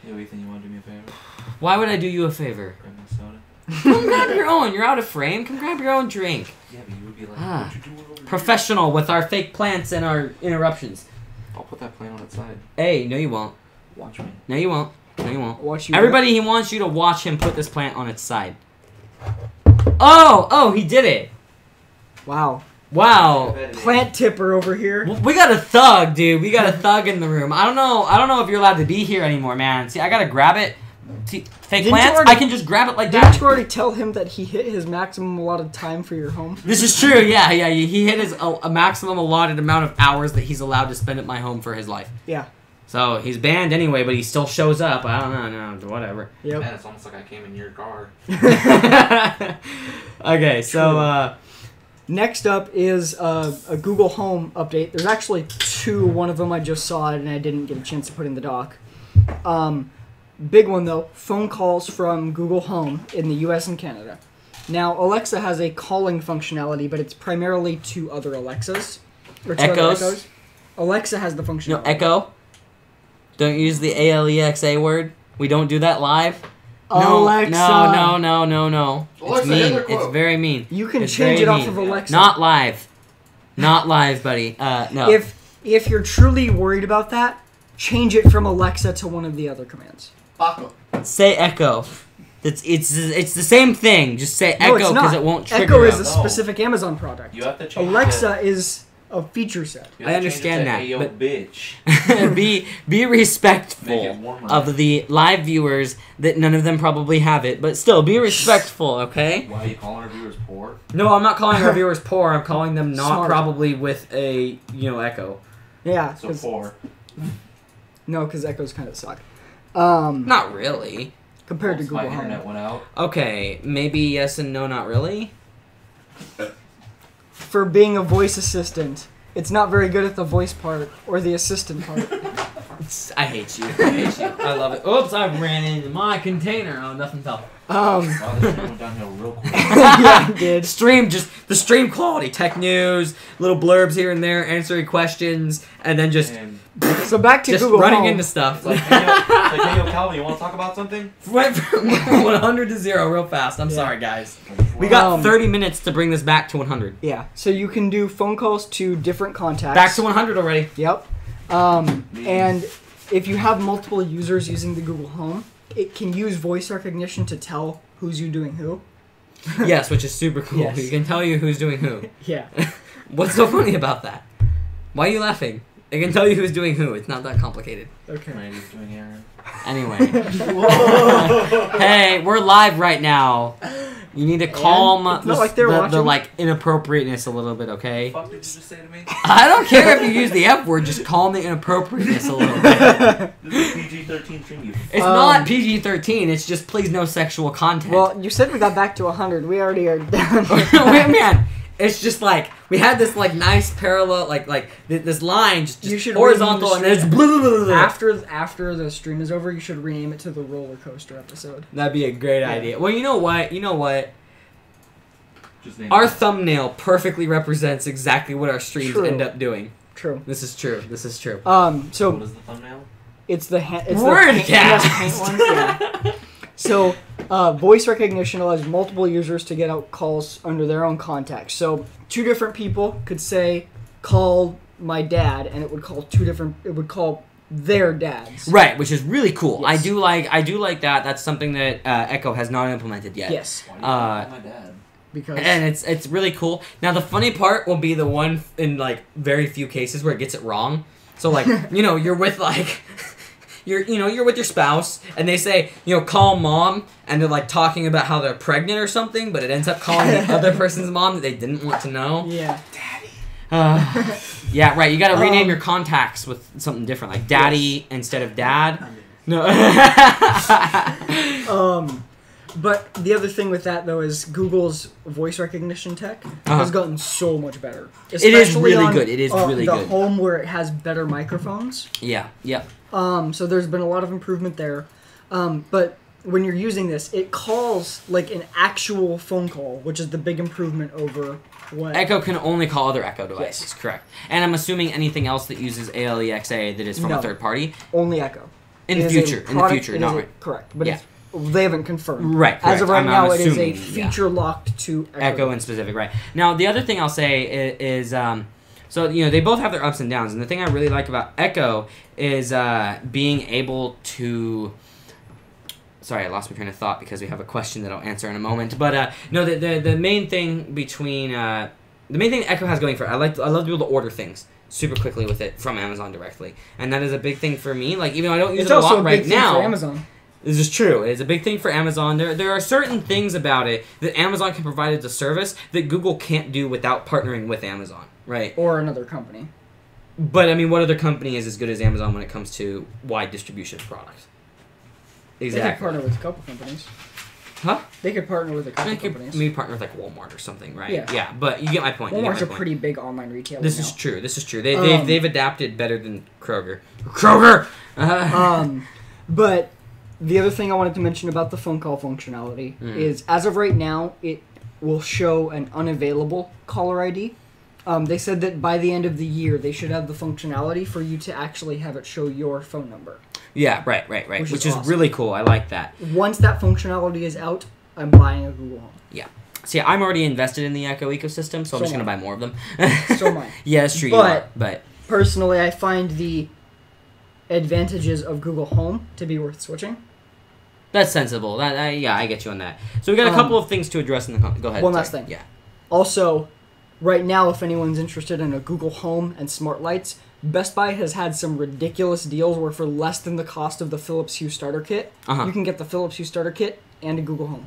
Yo, Ethan, you want to do me a favor? Why would I do you a favor? Grab my soda. Come grab your own. You're out of frame. Come grab your own drink. Yeah, but you would be like, Ah. what you doing over here? Professional with our fake plants and our interruptions. I'll put that plant on its side. Hey, no you won't. Watch me. No you won't. No you won't. Watch you. Everybody, he wants you to watch him put this plant on its side. Oh, he did it. Wow. Wow. Plant tipper over here. We got a thug, dude. We got a thug in the room. I don't know if you're allowed to be here anymore, man. See, I gotta grab it. See, fake Didn't you plants? already- I can just grab it like Didn't that. you already tell him that he hit his maximum allotted time for your home? This is true. Yeah. He hit his a maximum allotted amount of hours that he's allowed to spend at my home for his life. Yeah. So he's banned anyway, but he still shows up. I don't know. No, whatever. Yep. Man, it's almost like I came in your car. Okay, so Next up is a Google Home update. There's actually two. One of them I just saw and I didn't get a chance to put in the doc. Big one though, phone calls from Google Home in the US and Canada. Now, Alexa has a calling functionality, but it's primarily to other Alexas. Or to other Echoes? Echoes. Alexa has the functionality. you know, Echo. Don't use the ALEXA word. We don't do that live. No, Alexa. no. It's Alexa, mean. Hitler It's quote. very mean. You can It's change very it off mean. of Alexa. Not live. Not live, buddy. No. If you're truly worried about that, change it from Alexa to one of the other commands. Paco. Say Echo. It's the same thing. Just say No, it's Echo not. because it won't trigger. Echo is a us. No. specific Amazon product. You have to change Alexa it. is a feature set. You have I to change it understand to, that, "Hey, yo, but- bitch. be Make it respectful warmer. of the live viewers that none of them probably have it, but still be respectful, okay? Why are you calling our viewers poor? No, I'm not calling our viewers poor. I'm calling them not Smart. probably with a Echo. Yeah. So 'cause- poor. No, because Echoes kind of suck. Not really. Compared to Oops, my Google Home. internet went out. Okay, maybe yes and no, not really. For being a voice assistant, it's not very good at the voice part or the assistant part. I hate you. I hate you. I love it. Oops, I ran into my container. Oh, nothing fell. Wow, this shit went downhill real quick. Yeah, it did. The stream quality, tech news, little blurbs here and there, answering questions, and then just And So back to just Google running Home. into stuff. it's like, hey, yo, Calvin, you want to talk about something? Went from 100 to 0 real fast. I'm Yeah. sorry, guys. We got 30 minutes to bring this back to 100. Yeah, so you can do phone calls to different contacts. Back to 100 already. Yep. And if you have multiple users using the Google Home, it can use voice recognition to tell who's you doing who. Yes, which is super cool. Yes. You can tell you who's doing who. Yeah. What's so funny about that? Why are you laughing? It can tell you who's doing who. It's not that complicated. Okay. Randy's doing Aaron. Anyway. Hey, we're live right now. You need to calm It's not like they're the watching. like inappropriateness a little bit, okay? What the fuck did you just say to me? I don't care if you use the F word, just calm the inappropriateness a little bit. This is PG-13 stream, you It's not PG-13, it's just please no sexual content. Well, you said we got back to 100. We already are done. Wait, man, it's just like, we had this like nice parallel, this line just You should horizontal rename and the then it's stream. blah, blah, blah, blah. After the stream is over, you should rename it to the roller coaster episode. That'd be a great idea. Well, you know what? Just name Our it. thumbnail perfectly represents exactly what our streams True. end up doing. True. This is true. So What is the thumbnail? it's the WordCast. paint one. Yeah. So, voice recognition allows multiple users to get out calls under their own contacts. So, two different people could say, "Call my dad," and it would call their dads. Right, which is really cool. Yes. I do like that. That's something that Echo has not implemented yet. Yes, Why do you call my dad? because And it's really cool. Now the funny part will be the one in like very few cases where it gets it wrong. So like you're with like you're with your spouse and they say call mom and they're like talking about how they're pregnant or something, but it ends up calling the other person's mom that they didn't want to know. yeah, Yeah, right. You got to rename your contacts with something different, like daddy instead of dad. No. But the other thing with that, though, is Google's voice recognition tech has gotten so much better. It is really on, good. It is really good. The home where it has better microphones. Yeah, yeah. So there's been a lot of improvement there. But when you're using this, it calls like an actual phone call, which is the big improvement over what... Echo can only call other Echo devices, correct. And I'm assuming anything else that uses ALEXA that is from a third party? Only Echo. In the future, not right. Correct, but they haven't confirmed. Right, correct. As of right now, it is a assuming, feature locked to Echo in specific, right. Now, the other thing I'll say is so, they both have their ups and downs, and the thing I really like about Echo is being able to... Sorry, I lost my train of thought because we have a question that I'll answer in a moment. But, no, the main thing between... the main thing Echo has going for it, I love to be able to order things super quickly with it from Amazon directly. And that is a big thing for me. Like, even though I don't use it a lot right now... It's also a big thing for Amazon. This is true. It's a big thing for Amazon. There are certain things about it that Amazon can provide as a service that Google can't do without partnering with Amazon, right? Or another company. But, I mean, what other company is as good as Amazon when it comes to wide distribution of products? Exactly. They could partner with a couple companies. Huh? They could partner with a couple companies. Maybe partner with, like, Walmart or something, right? Yeah. Yeah, but you get my point. Walmart's a pretty big online retailer This now. is true. This is true. They've adapted better than Kroger. Kroger! But... The other thing I wanted to mention about the phone call functionality is, as of right now, it will show an unavailable caller ID. They said that by the end of the year, they should have the functionality for you to actually have it show your phone number. Yeah, right. Which is awesome. Really cool. I like that. Once that functionality is out, I'm buying a Google Home. Yeah. See, I'm already invested in the Echo ecosystem, so I'm just going to buy more of them. So am I. Yeah, that's true. But personally, I find the advantages of Google Home to be worth switching. That's sensible. Yeah, I get you on that. So we got a couple of things to address in the... Go ahead. One last thing. Yeah. Also, right now, if anyone's interested in a Google Home and smart lights, Best Buy has had some ridiculous deals where for less than the cost of the Philips Hue starter kit, you can get the Philips Hue starter kit and a Google Home.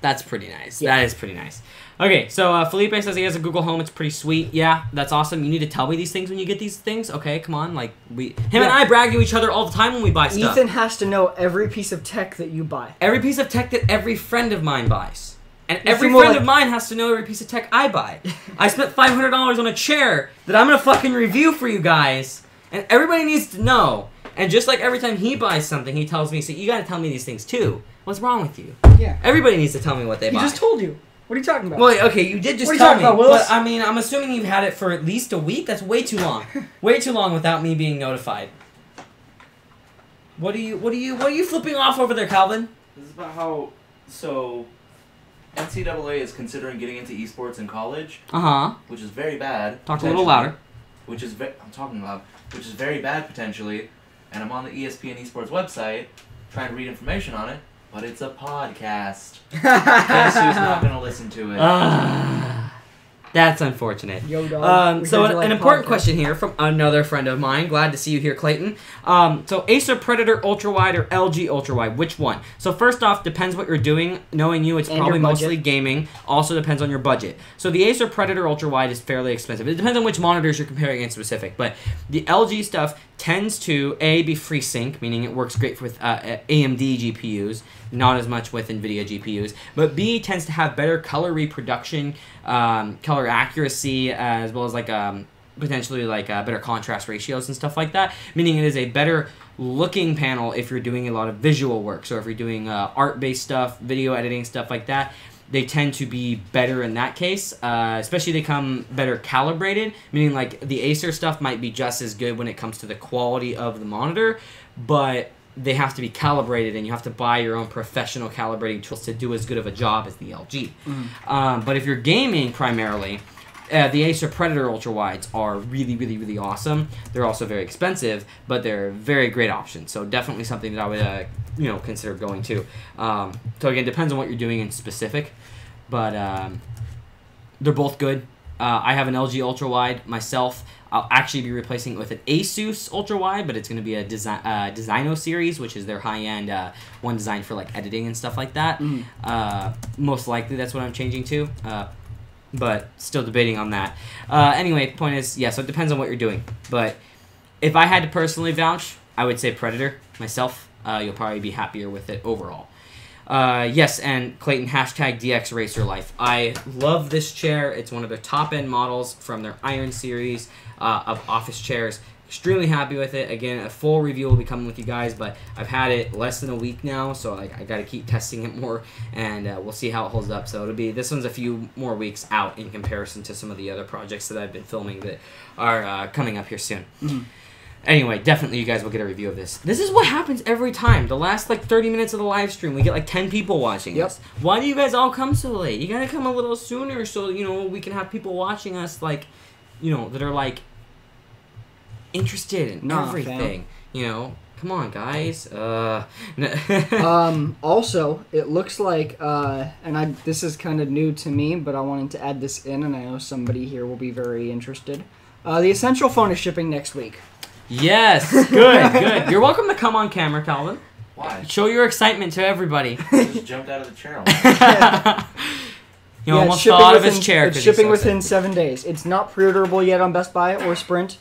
That's pretty nice. Yeah. That is pretty nice. Okay, so Felipe says he has a Google Home. It's pretty sweet. Yeah, that's awesome. You need to tell me these things when you get these things. Okay, come on. Like him and I brag to each other all the time when we buy stuff. Ethan has to know every piece of tech that you buy. Every piece of tech that every friend of mine buys. And every friend of mine has to know every piece of tech I buy. I spent $500 on a chair that I'm going to fucking review for you guys. And everybody needs to know. And just like every time he buys something, he tells me, so you got to tell me these things too. What's wrong with you? Yeah. Everybody needs to tell me what they buy. He just told you. What are you talking about? Well, okay, you did just tell me. But I mean, I'm assuming you've had it for at least a week. That's way too long. Way too long without me being notified. What are you flipping off over there, Calvin? This is about how NCAA is considering getting into esports in college. Which is very bad. Talk a little louder. I'm talking loud. Which is very bad potentially. And I'm on the ESPN Esports website trying to read information on it. But it's a podcast. Guess who's not going to listen to it? That's unfortunate. Yo, dog. So an important question here from another friend of mine. Glad to see you here, Clayton. So Acer Predator Ultra Wide or LG Ultra Wide, which one? So first off, depends what you're doing. Knowing you, it's probably mostly gaming. Also depends on your budget. So the Acer Predator Ultra Wide is fairly expensive. It depends on which monitors you're comparing in specific. But the LG stuff tends to, A, be FreeSync, meaning it works great with AMD GPUs, not as much with NVIDIA GPUs. But B, tends to have better color reproduction, color accuracy, as well as potentially better contrast ratios and stuff like that, meaning it is a better looking panel if you're doing a lot of visual work. So if you're doing art-based stuff, video editing, stuff like that, they tend to be better in that case, especially they come better calibrated, meaning like the Acer stuff might be just as good when it comes to the quality of the monitor, but they have to be calibrated and you have to buy your own professional calibrating tools to do as good of a job as the LG. But if you're gaming primarily, the Acer Predator Ultra Wides are really, really, really awesome. They're also very expensive, but they're very great options. So definitely something that I would consider going to. So again, depends on what you're doing in specific, but they're both good. I have an LG Ultra Wide myself. I'll actually be replacing it with an Asus Ultra Wide, but it's going to be a Exynetek series, which is their high-end one designed for like editing and stuff like that. Most likely that's what I'm changing to, but still debating on that. Anyway, point is, yeah, so it depends on what you're doing. But if I had to personally vouch, I would say Predator myself. You'll probably be happier with it overall. Yes, and Clayton, hashtag DX Racer Life. I love this chair. It's one of their top-end models from their Iron series of office chairs. Extremely happy with it. Again, a full review will be coming with you guys, but I've had it less than a week now, so I got to keep testing it more, and we'll see how it holds up. So this one's a few more weeks out in comparison to some of the other projects that I've been filming that are coming up here soon. Mm-hmm. Anyway, definitely you guys will get a review of this. This is what happens every time. The last 30 minutes of the live stream, we get 10 people watching us. Why do you guys all come so late? You gotta come a little sooner so we can have people watching us that are interested in everything. Come on, guys. Also, it looks like, this is kind of new to me, but I wanted to add this in, and I know somebody here will be very interested. The Essential phone is shipping next week. Yes, good. You're welcome to come on camera, Calvin. Why? Show your excitement to everybody. I just jumped out of the chair. Almost fell out of his chair. It's shipping within 7 days. It's not pre-orderable yet on Best Buy or Sprint.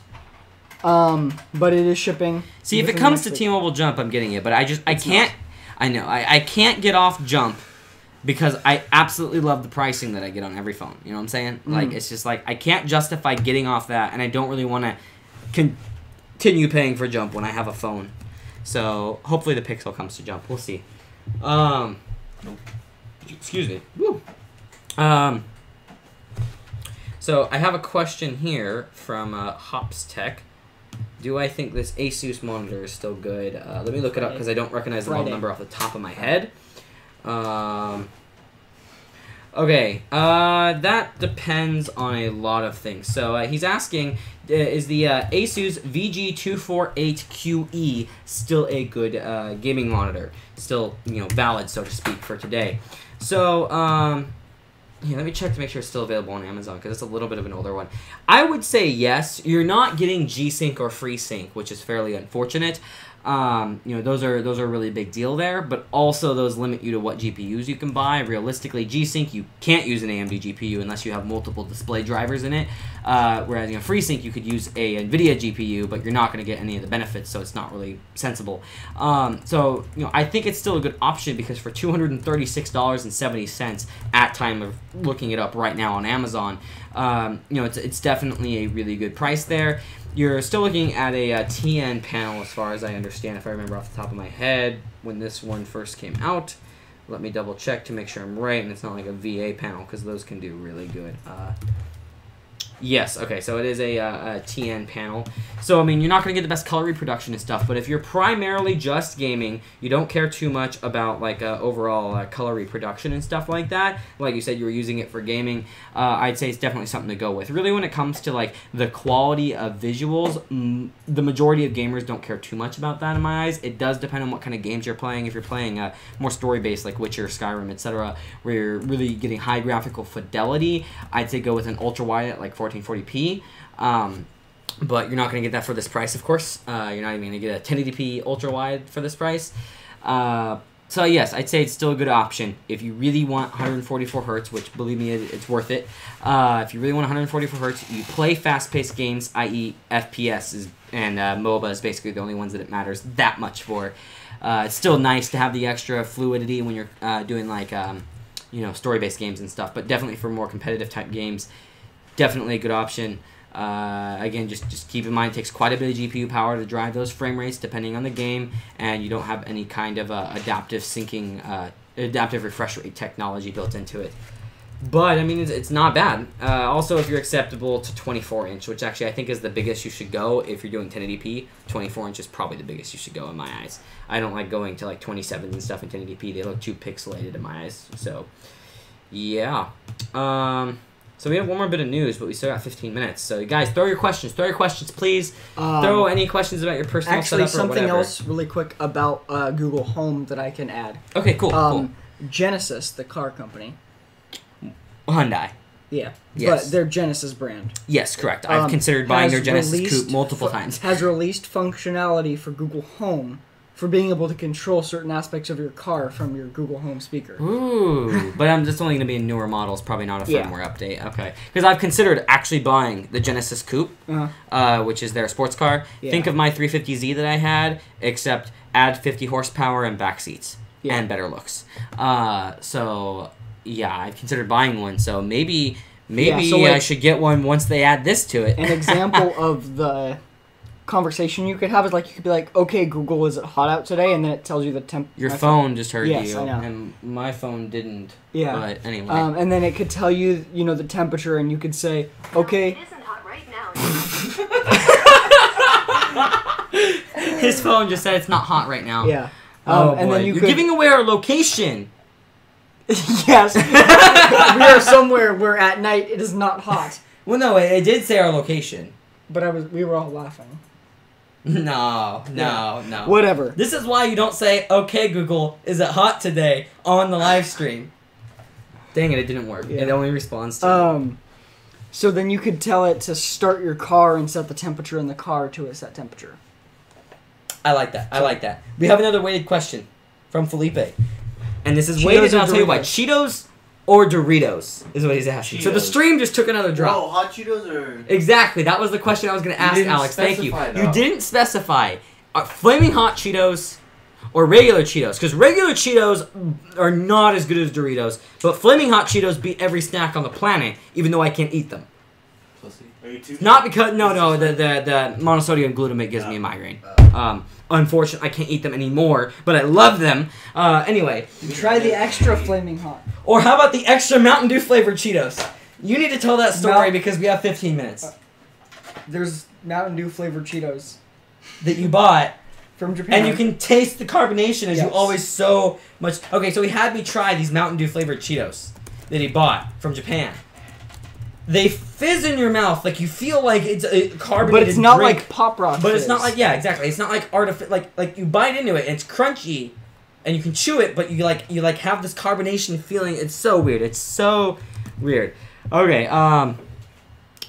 But it is shipping. See, if it comes to T-Mobile Jump, I'm getting it. But I can't. I know. I can't get off Jump because I absolutely love the pricing that I get on every phone. You know what I'm saying? It's just I can't justify getting off that, and I don't really want to continue paying for Jump when I have a phone. So hopefully the Pixel comes to Jump. We'll see. Excuse me. Woo. So I have a question here from Hops Tech. Do I think this Asus monitor is still good? Let me look it up because I don't recognize the model number off the top of my head. Okay, that depends on a lot of things. So he's asking, is the Asus VG248QE still a good gaming monitor? Still, valid, so to speak, for today. So, yeah, let me check to make sure it's still available on Amazon because it's a little bit of an older one. I would say yes. You're not getting G-Sync or FreeSync, which is fairly unfortunate. Those are a really big deal there, but also those limit you to what GPUs you can buy. Realistically, G-Sync, you can't use an AMD GPU unless you have multiple display drivers in it. Whereas FreeSync, you could use a NVIDIA GPU, but you're not going to get any of the benefits, so it's not really sensible. I think it's still a good option because for $236.70 at time of looking it up right now on Amazon, it's definitely a really good price there. You're still looking at a TN panel, as far as I understand, if I remember off the top of my head, when this one first came out. Let me double check to make sure I'm right, and it's not like a VA panel, because those can do really good. Yes, okay, so it is a TN panel. So, you're not going to get the best color reproduction and stuff, but if you're primarily just gaming, you don't care too much about, overall color reproduction and stuff like that. Like you said, you were using it for gaming. I'd say it's definitely something to go with. Really, when it comes to, the quality of visuals, the majority of gamers don't care too much about that in my eyes. It does depend on what kind of games you're playing. If you're playing more story-based, like Witcher, Skyrim, etc., where you're really getting high graphical fidelity, I'd say go with an ultra-wide at, 1440p, but you're not going to get that for this price, of course. You're not even going to get a 1080p ultra-wide for this price. So yes, I'd say it's still a good option if you really want 144 hertz, which believe me, it's worth it. If you really want 144 hertz, you play fast-paced games, i.e. FPS and MOBA is basically the only ones that it matters that much for. It's still nice to have the extra fluidity when you're doing story-based games and stuff, but definitely for more competitive type games, definitely a good option. Again, just keep in mind it takes quite a bit of GPU power to drive those frame rates depending on the game, and you don't have any kind of adaptive syncing, adaptive refresh rate technology built into it. But, it's not bad. Also, if you're acceptable to 24-inch, which actually I think is the biggest you should go if you're doing 1080p, 24-inch is probably the biggest you should go in my eyes. I don't like going to 27s and stuff in 1080p. They look too pixelated in my eyes. So, yeah. So we have one more bit of news, but we still got 15 minutes. So, guys, throw your questions. Throw your questions, please. Throw any questions about your personal setup or whatever. Actually, something else really quick about Google Home that I can add. Okay, cool. Genesis, the car company. Hyundai. Yeah, yes. But their Genesis brand. Yes, correct. I've considered buying their Genesis Coupe multiple times. Has released functionality for Google Home for being able to control certain aspects of your car from your Google Home speaker. Ooh, but that's only going to be in newer models, probably not a firmware update. Okay, because I've considered actually buying the Genesis Coupe, which is their sports car. Yeah. Think of my 350Z that I had, except add 50 horsepower and back seats. and better looks. So yeah, I've considered buying one. So maybe I should get one once they add this to it. An example of the conversation you could have is like you could be like, okay, Google, is it hot out today? And then it tells you the temp. Your phone just heard Yes, you, I know. and my phone didn't. Yeah. But anyway. And then it could tell you, the temperature, and you could say, okay. It isn't hot right now. His phone just said it's not hot right now. Yeah. Oh and boy. then You're giving away our location. Yes. We are somewhere where at night it is not hot. Well, no, it did say our location. But we were all laughing. No. Whatever. This is why you don't say, okay, Google, is it hot today on the live stream? Dang it didn't work. Yeah. It only responds to So then you could tell it to start your car and set the temperature in the car to a set temperature. I like that. We have another weighted question from Felipe. And this is Cheetos weighted, and or I'll tell you why. Doritos? Cheetos or Doritos is what he's asking. So the Cheetos. stream just took another drop. Oh, hot Cheetos or... Exactly. That was the question I was going to ask, didn't Alex. Thank you. specify, You though. didn't specify. Flaming hot Cheetos or regular Cheetos. Because regular Cheetos are not as good as Doritos. But flaming hot Cheetos beat every snack on the planet, even though I can't eat them. Pussy. Are you too... Not because... No. The monosodium glutamate gives me a migraine. Unfortunately, I can't eat them anymore. But I love them. Anyway. Try the extra flaming hot. Or how about the extra Mountain Dew flavored Cheetos? You need to tell that story Mount- because we have 15 minutes. There's Mountain Dew flavored Cheetos That you bought... from Japan. And you can taste the carbonation as you Yes. always so much... Okay, so he had me try these Mountain Dew flavored Cheetos that he bought from Japan. They fizz in your mouth, like you feel like it's a carbonated But it's not drink, like Pop Rock. But it's not fizz. like... Yeah, exactly. It's not like like you bite into it and it's crunchy and you can chew it, but you have this carbonation feeling. It's so weird. It's so weird. Okay,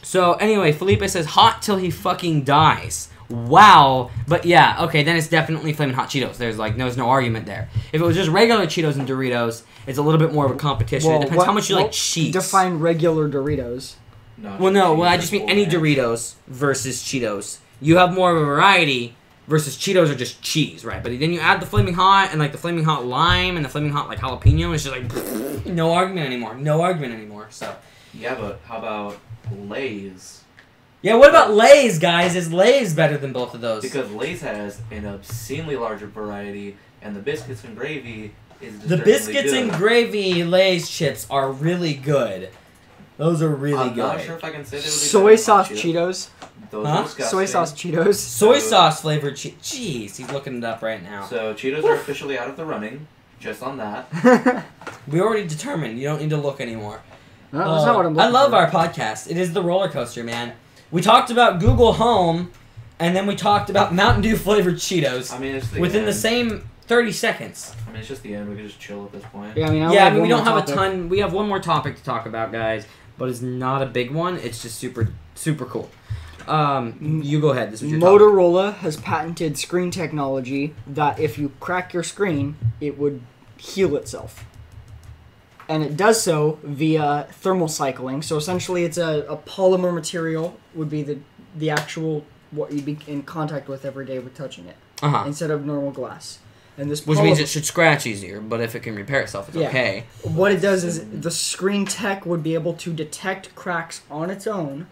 so anyway, Felipe says hot till he fucking dies. Wow. But yeah, okay, then it's definitely Flamin' Hot Cheetos. There's no argument there. If it was just regular Cheetos and Doritos, it's a little bit more of a competition. Well, it depends how much you like cheese. Define regular Doritos. Well, I just mean any Doritos versus Cheetos. You have more of a variety versus Cheetos are just cheese, right? But then you add the Flaming Hot and like the Flaming Hot Lime and the Flaming Hot like jalapeno. It's just like no argument anymore. So Yeah, but how about Lay's? yeah, what about Lay's, guys? Is Lay's better than both of those? Because Lay's has an obscenely larger variety, and the biscuits and gravy is The disturbingly biscuits good. and gravy Lay's chips are really good. Those are really I'm good. not sure if I can say they would be Soy better than sauce hot Cheetos. Those Huh? are disgusting. Soy sauce Cheetos. Soy sauce flavored Cheetos. Jeez, he's looking it up right now. So Cheetos are officially out of the running. Just on that. We already determined. You don't need to look anymore. No, that's not what I'm I looking love for. our podcast. It is the roller coaster, man. We talked about Google Home, and then we talked about Mountain Dew flavored Cheetos I mean, it's the within end. the same 30 seconds. I mean, it's just the end. We can just chill at this point. Yeah, I mean, Yeah, I mean, we don't have a ton. We have one more topic to talk about, guys, but it's not a big one. It's just super, super cool. You go ahead. This is your topic. Motorola has patented screen technology that if you crack your screen, it would heal itself. And it does so via thermal cycling. So essentially it's a polymer material would be the actual what you'd be in contact with every day with touching it. Uh-huh. Instead of normal glass. And this Which means poly- it should scratch easier, but if it can repair itself, it's Yeah. okay. What it does is the screen tech would be able to detect cracks on its own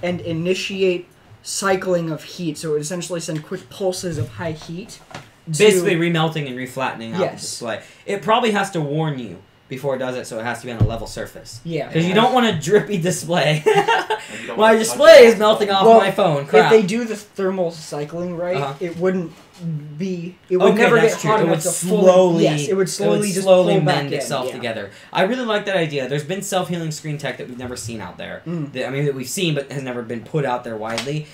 and initiate cycling of heat. So it would essentially send quick pulses of high heat. Basically remelting and reflattening out the Yes. display. It probably has to warn you before it does it, so it has to be on a level surface. Yeah. Because you don't want a drippy display. And you don't My want to display touch is it. melting off Well, my phone. If Crap. they do the thermal cycling right, Uh-huh. it wouldn't be. It would Okay, never that's get true. hot It enough would to slowly. Yes, it would slowly just slowly pull back mend in, itself yeah. together. I really like that idea. There's been self-healing screen tech that we've never seen out there. That we've seen, but has never been put out there widely.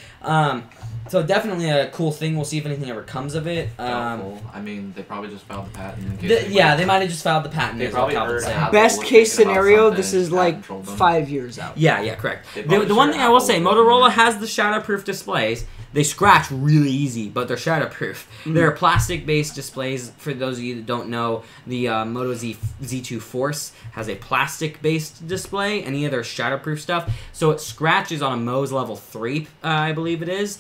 So definitely a cool thing. We'll see if anything ever comes of it. Doubtful. I mean, they probably just filed the patent. In case They might have just filed the patent. They is what probably Calvin heard said. how- Best was case thinking about scenario, something this and is like patent trolled them. 5 years out. Yeah, correct. They The probably one sure thing I will Apple say, did. Motorola has the shatterproof displays. They scratch really easy, but they're shatterproof. They're plastic-based displays. For those of you that don't know, the Moto Z2 Force has a plastic-based display. Any of their shatterproof stuff, so it scratches on a Mohs level 3, I believe it is,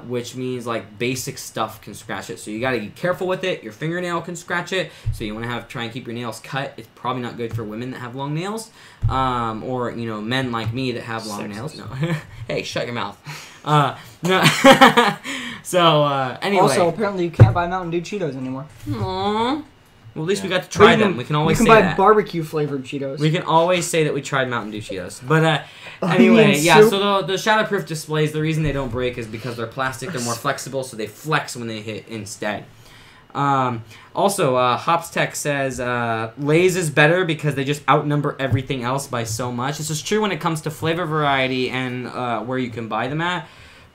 which means like basic stuff can scratch it. So you got to be careful with it. Your fingernail can scratch it, so you want to try and keep your nails cut. It's probably not good for women that have long nails, or men like me that have long nails. No, hey, shut your mouth. No. So anyway. Also, apparently you can't buy Mountain Dew Cheetos anymore. Aww. Well, at least we got to try them. We can always say that. You can buy barbecue flavored Cheetos. We can always say that we tried Mountain Dew Cheetos. But anyway, yeah, so the shatterproof displays, the reason they don't break is because they're plastic. They're more flexible, so they flex when they hit instead. Also, Hopstech says Lay's is better because they just outnumber everything else by so much. This is true when it comes to flavor variety and where you can buy them at.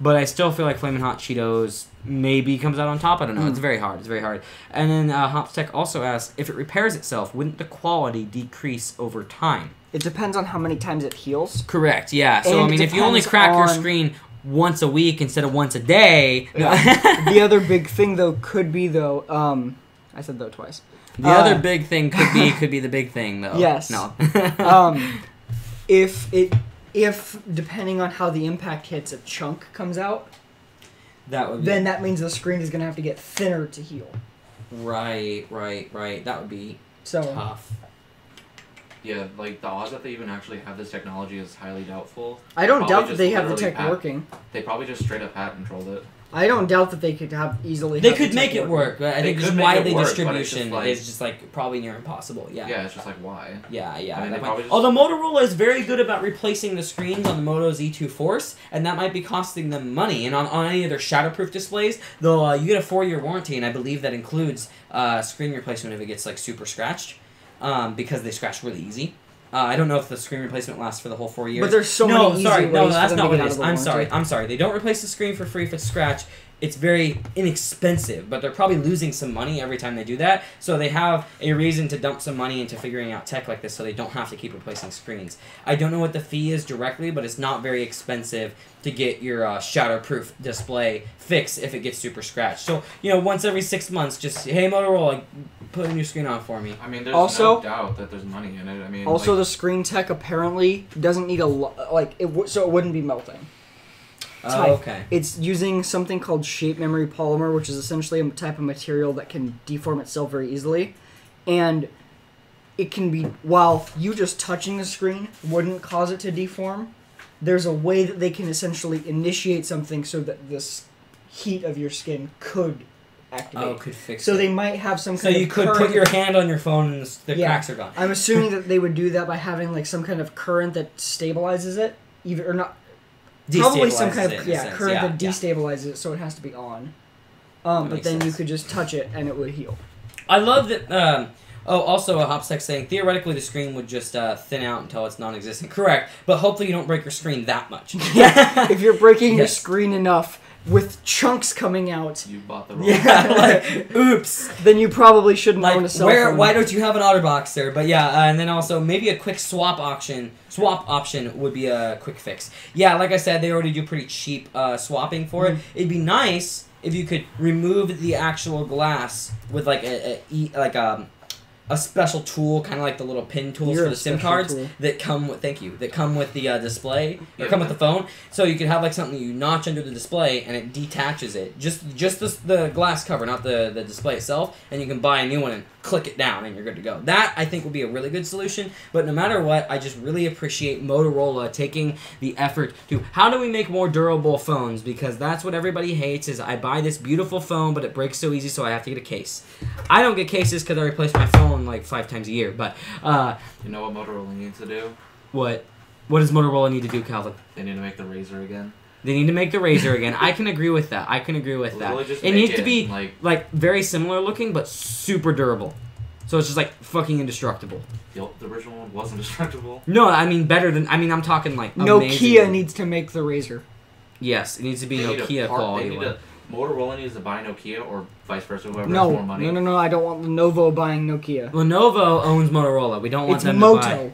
But I still feel like Flamin' Hot Cheetos maybe comes out on top. I don't know. It's very hard. It's very hard. And then Hopstech also asks, if it repairs itself, wouldn't the quality decrease over time? It depends on how many times it heals. Correct, yeah. So, And I mean, if you only crack your screen once a week instead of once a day... Yeah. The other big thing, though, could be, though... I said though twice. The other big thing could be the big thing, though. Yes. No. If depending on how the impact hits, a chunk comes out, then that means the screen is going to have to get thinner to heal. Right. That would be tough. Yeah, like the odds that they even actually have this technology is highly doubtful. I don't doubt that they have the tech working. They probably just straight up patent controlled it. I don't doubt that they could have easily. They could make it work, but I think just widely distribution is just like probably near impossible. Yeah. Yeah, it's just like why? Yeah. I mean, although Motorola is very good about replacing the screens on the Moto Z2 Force, and that might be costing them money. And on any of their shatterproof displays, they'll you get a 4-year warranty, and I believe that includes screen replacement if it gets like super scratched, because they scratch really easy. I don't know if the screen replacement lasts for the whole 4 years. But there's so many easy ways that's for them not to what get it is. I'm sorry. They don't replace the screen for free if it's scratched. It's very inexpensive, but they're probably losing some money every time they do that. So they have a reason to dump some money into figuring out tech like this so they don't have to keep replacing screens. I don't know what the fee is directly, but it's not very expensive to get your shatterproof display fixed if it gets super scratched. So, once every 6 months, just, hey, Motorola, put a new screen on for me. I mean, there's no doubt that there's money in it. I mean, also, the screen tech apparently doesn't need a lot, so it wouldn't be melting. Oh, okay. It's using something called shape memory polymer, which is essentially a type of material that can deform itself very easily. And it can be, while you just touching the screen wouldn't cause it to deform, there's a way that they can essentially initiate something so that this heat of your skin could activate. Oh, could fix it. So they might have some kind of So you could put your hand on your phone and the cracks are gone. I'm assuming that they would do that by having like some kind of current that stabilizes it, even or not. Probably some kind of current that destabilizes it, so it has to be on. But then you could just touch it and it would heal. I love that. Also, a Hopsec saying theoretically the screen would just thin out until it's non-existent. Correct, but hopefully you don't break your screen that much. Yeah, if you're breaking your screen enough with chunks coming out, you bought the wrong. Yeah, oops. Then you probably shouldn't own a cell phone. Why don't you have an OtterBox, sir? But yeah, and then also maybe a quick swap option would be a quick fix. Yeah, like I said, they already do pretty cheap swapping for it. It'd be nice if you could remove the actual glass with like a special tool, kind of like the little pin tools for the SIM cards that come with. Thank you. That come with the display or come with the phone. So you could have like something you notch under the display and it detaches it. Just the glass cover, not the display itself, and you can buy a new one and click it down and you're good to go. That I think would be a really good solution. But no matter what, I just really appreciate Motorola taking the effort to how do we make more durable phones, because that's what everybody hates is I buy this beautiful phone but it breaks so easy so I have to get a case. I don't get cases because I replace my phone like 5 times a year, but you know what Motorola needs to do? What does Motorola need to do, Calvin? They need to make the Razr again. They need to make the Razr again. I can agree with that. It needs to be like very similar looking, but super durable. So it's just like fucking indestructible. The original one wasn't destructible. No, I mean better than. I mean I'm talking like amazing. Nokia needs to make the Razr. Yes, it needs to be Nokia quality one. Motorola needs to buy Nokia or vice versa, whoever has more money. No, I don't want Lenovo buying Nokia. Lenovo owns Motorola. We don't want them Moto. to buy.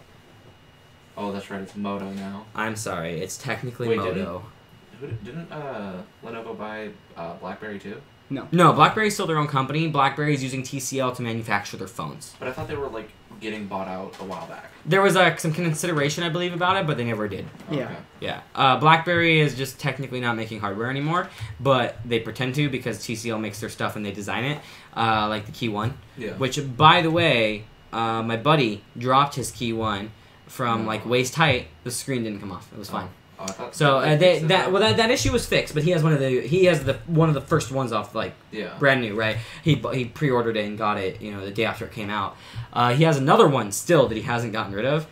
Oh, that's right. It's Moto now. I'm sorry. It's technically Moto. Didn't Lenovo buy BlackBerry too? No, BlackBerry's still their own company. BlackBerry's using TCL to manufacture their phones. But I thought they were like getting bought out a while back. There was some consideration, I believe, about it, but they never did. Yeah. Okay. Yeah. BlackBerry is just technically not making hardware anymore, but they pretend to because TCL makes their stuff and they design it, like the Key 1. Yeah. Which, by the way, my buddy dropped his Key 1 from like waist height. The screen didn't come off. It was fine. Oh, I thought So that issue was fixed, but he has one of the first ones off, like brand new, right? He pre-ordered it and got it, the day after it came out. He has another one still that he hasn't gotten rid of,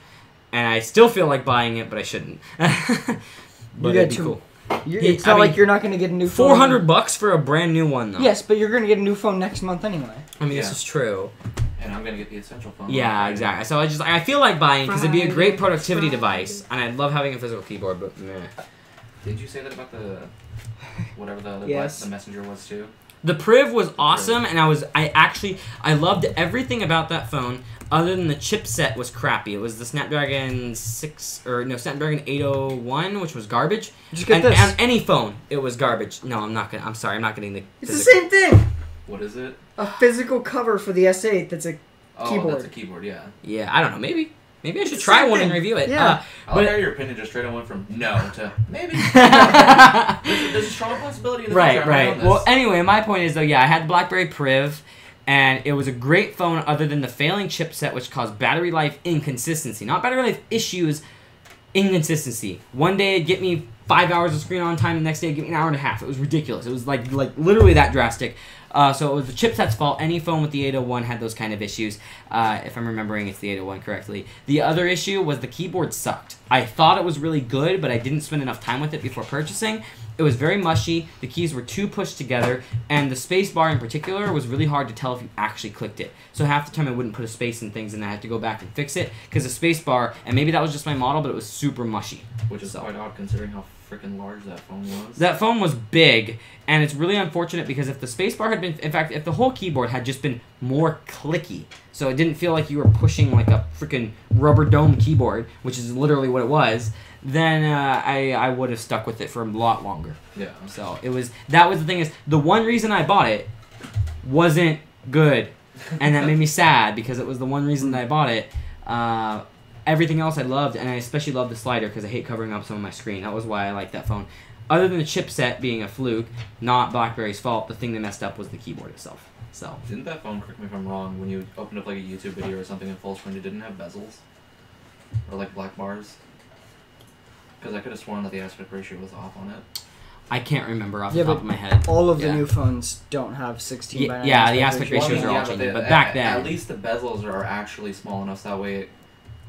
and I still feel like buying it, but I shouldn't. But it'd be cool. It's not like you're not going to get a new phone. $400 for a brand new one, though. Yes, but you're going to get a new phone next month anyway. I mean, this is true. And I'm gonna get the essential phone. Yeah, exactly. So I feel like buying because it'd be a great productivity device, and I'd love having a physical keyboard, but meh. Did you say that about the whatever the other the Messenger was too? The Priv was awesome, and I loved everything about that phone. Other than the chipset was crappy. It was the Snapdragon 801, which was garbage. Just get this. And any phone, it was garbage. No, I'm sorry, I'm not getting the. It's the same thing. What is it? A physical cover for the S8 that's a keyboard. That's a keyboard, yeah. Yeah, I don't know. Maybe I should try one and review it. Yeah. I like how your opinion just straight on went from no to maybe. There's a strong possibility in the future. Right. Well, anyway, my point is, though, yeah, I had the BlackBerry Priv, and it was a great phone other than the failing chipset, which caused battery life inconsistency. Not battery life issues, inconsistency. One day it'd get me 5 hours of screen on time, the next day it'd get me an hour and a half. It was ridiculous. It was like literally that drastic. So it was the chipset's fault. Any phone with the 801 had those kind of issues. If I'm remembering, it's the 801 correctly. The other issue was the keyboard sucked. I thought it was really good, but I didn't spend enough time with it before purchasing. It was very mushy. The keys were too pushed together, and the space bar in particular was really hard to tell if you actually clicked it. So half the time I wouldn't put a space in things, and I had to go back and fix it because the space bar, and maybe that was just my model, but it was super mushy. Which is quite odd considering how freaking large that phone was. That phone was big, and it's really unfortunate because if the spacebar had been, in fact, if the whole keyboard had just been more clicky, so it didn't feel like you were pushing like a freaking rubber dome keyboard, which is literally what it was, then I would have stuck with it for a lot longer. Yeah. So that was the thing is, the one reason I bought it wasn't good, and that made me sad because it was the one reason that I bought it. Everything else I loved, and I especially loved the slider because I hate covering up some of my screen. That was why I liked that phone. Other than the chipset being a fluke, not BlackBerry's fault, the thing that messed up was the keyboard itself. So didn't that phone, correct me if I'm wrong, when you opened up like a YouTube video or something in full screen, it didn't have bezels? Or like black bars? Because I could have sworn that the aspect ratio was off on it. I can't remember off the top of my head. All of the new phones don't have 16 by 9 yeah, the aspect ratios are all changing, but back then... At least the bezels are actually small enough so that way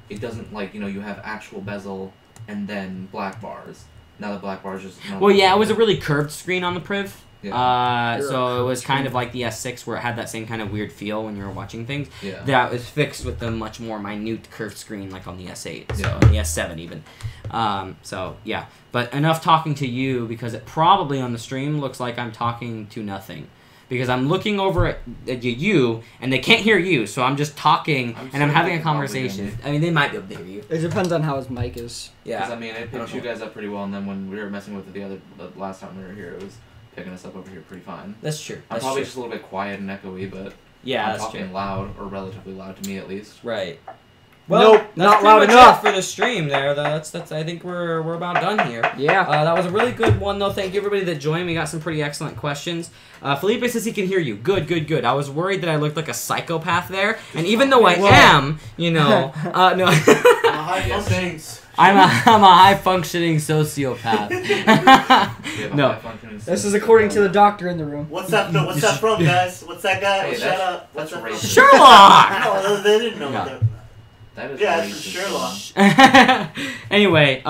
it doesn't, like, you have actual bezel and then black bars. Now the black bars just... Well, yeah, it was a really curved screen on the Priv. Yeah. So it was kind of like the S6 where it had that same kind of weird feel when you were watching things. Yeah. That was fixed with the much more minute curved screen like on the S8, so Yeah. the S7 even. So yeah, but enough talking to you because it probably on the stream looks like I'm talking to nothing. Because I'm looking over at you, and they can't hear you, so I'm just talking, and I'm having a conversation. I mean, they might be able to hear you. It depends on how his mic is. Yeah. Because, I mean, it picked you guys up pretty well, and then when we were messing with it the last time we were here, it was picking us up over here pretty fine. That's true. I'm probably just a little bit quiet and echoey, but yeah, I'm talking loud, or relatively loud to me at least. Right. Well, nope, not loud much enough for the stream there. That's. I think we're about done here. Yeah. That was a really good one though. Thank you everybody that joined. We got some pretty excellent questions. Felipe says he can hear you. Good. I was worried that I looked like a psychopath there, and even though I am, no. High functioning. I'm a high functioning sociopath. No. This is according to the doctor in the room. What's that from, guys? What's that guy? Hey, Shut up. What's that's that from? racist. Sherlock. No, they didn't know No. that. That is Yeah, racist. it's Sherlock. Anyway,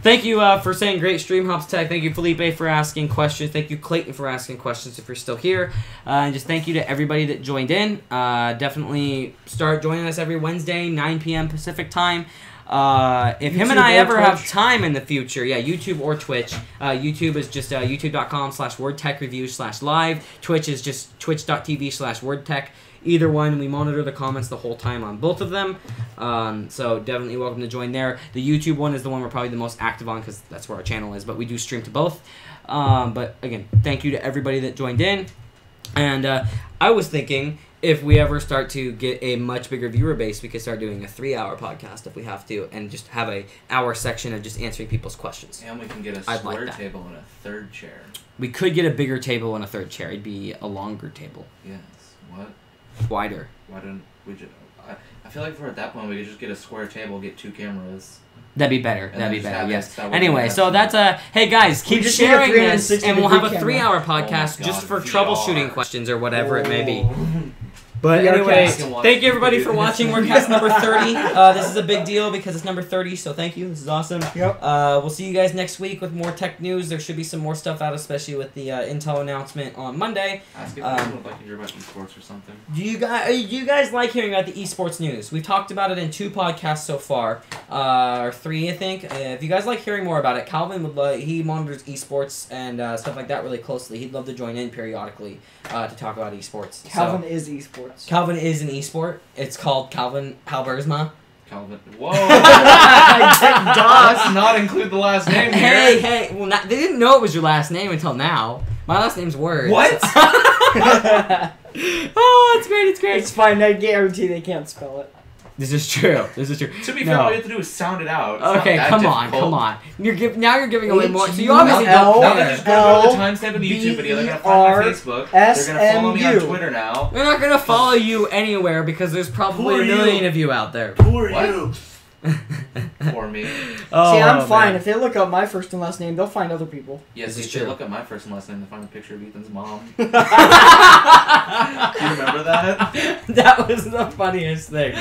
thank you for saying great stream, Hops Tech. Thank you, Felipe, for asking questions. Thank you, Clayton, for asking questions if you're still here. And just thank you to everybody that joined in. Definitely start joining us every Wednesday, 9 p.m. Pacific time. If him and I ever have time in the future, yeah, YouTube or Twitch. YouTube is just youtube.com/wordtechreview/live. Twitch is just twitch.tv/wordtech. either one. We monitor the comments the whole time on both of them. So definitely welcome to join there. The YouTube one is the one we're probably the most active on because that's where our channel is, but we do stream to both. But again, thank you to everybody that joined in. And I was thinking if we ever start to get a much bigger viewer base, we could start doing a 3-hour podcast if we have to, and just have a hour section of just answering people's questions. And we can get a I'd square like that. table and a third chair. We could get a bigger table and a third chair. It'd be a longer table. Yes. What? Wider. Why don't we just... I feel like if we're at that point, we could just get a square table, get 2 cameras. That'd be better. And That'd then be just better, have it yes. so we Anyway, can so have that's some- hey guys, keep just need a sharing this, 360 and we'll have a degree 3-hour Oh my podcast just God, for VR. troubleshooting questions or whatever it may be. Oh. But WordCast. anyway, I can watch thank you you everybody do for this. watching WordCast number 30. This is a big deal because it's number 30, so thank you. This is awesome. Yep. We'll see you guys next week with more tech news. There should be some more stuff out, especially with the Intel announcement on Monday. Ask if anyone would like to hear about esports or something. Do you guys like hearing about the esports news? We've talked about it in 2 podcasts so far, or 3, I think. If you guys like hearing more about it, Calvin would he monitors esports and stuff like that really closely. He'd love to join in periodically to talk about esports. Calvin is esports. Calvin is an esport. It's called Calvin Halbersma. Calvin. Whoa! Duh. Let's not include the last name here. Hey, well, they didn't know it was your last name until now. My last name's Word. What? Oh, it's great, it's great. It's fine. I guarantee they can't spell it. This is true. This is true. To be fair, all you have to do is sound it out. It's Okay, not that come on, difficult. come on. Now you're giving away more. So you H-U-L- obviously Now don't they're care. just gonna go to the timestamp of the YouTube video. They're gonna find my Facebook. They're gonna follow me on SMU. Twitter now. They're not gonna follow you anywhere because there's Who probably are a million you? of you out there. Who are What? you? For me. Oh, See, I'm fine. man. If they look up my first and last name, they'll find other people. Yes, This you is should true. look at my first and last name to find a picture of Ethan's mom. Oh, Do you remember that? That was the funniest thing.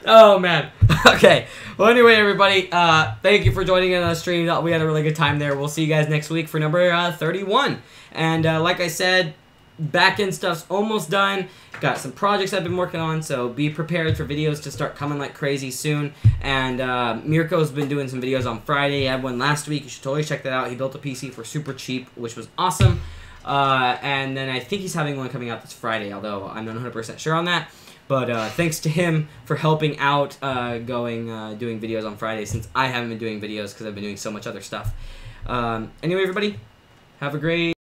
Oh man. Okay. Well, anyway, everybody, thank you for joining in on the stream. We had a really good time there. We'll see you guys next week for number 31. And like I said, back-end stuff's almost done. Got some projects I've been working on, so be prepared for videos to start coming like crazy soon. And Mirko's been doing some videos on Friday. He had one last week. You should totally check that out. He built a PC for super cheap, which was awesome. And then I think he's having one coming out this Friday, although I'm not 100% sure on that. But thanks to him for helping out doing videos on Friday, since I haven't been doing videos because I've been doing so much other stuff. Anyway, everybody, have a great...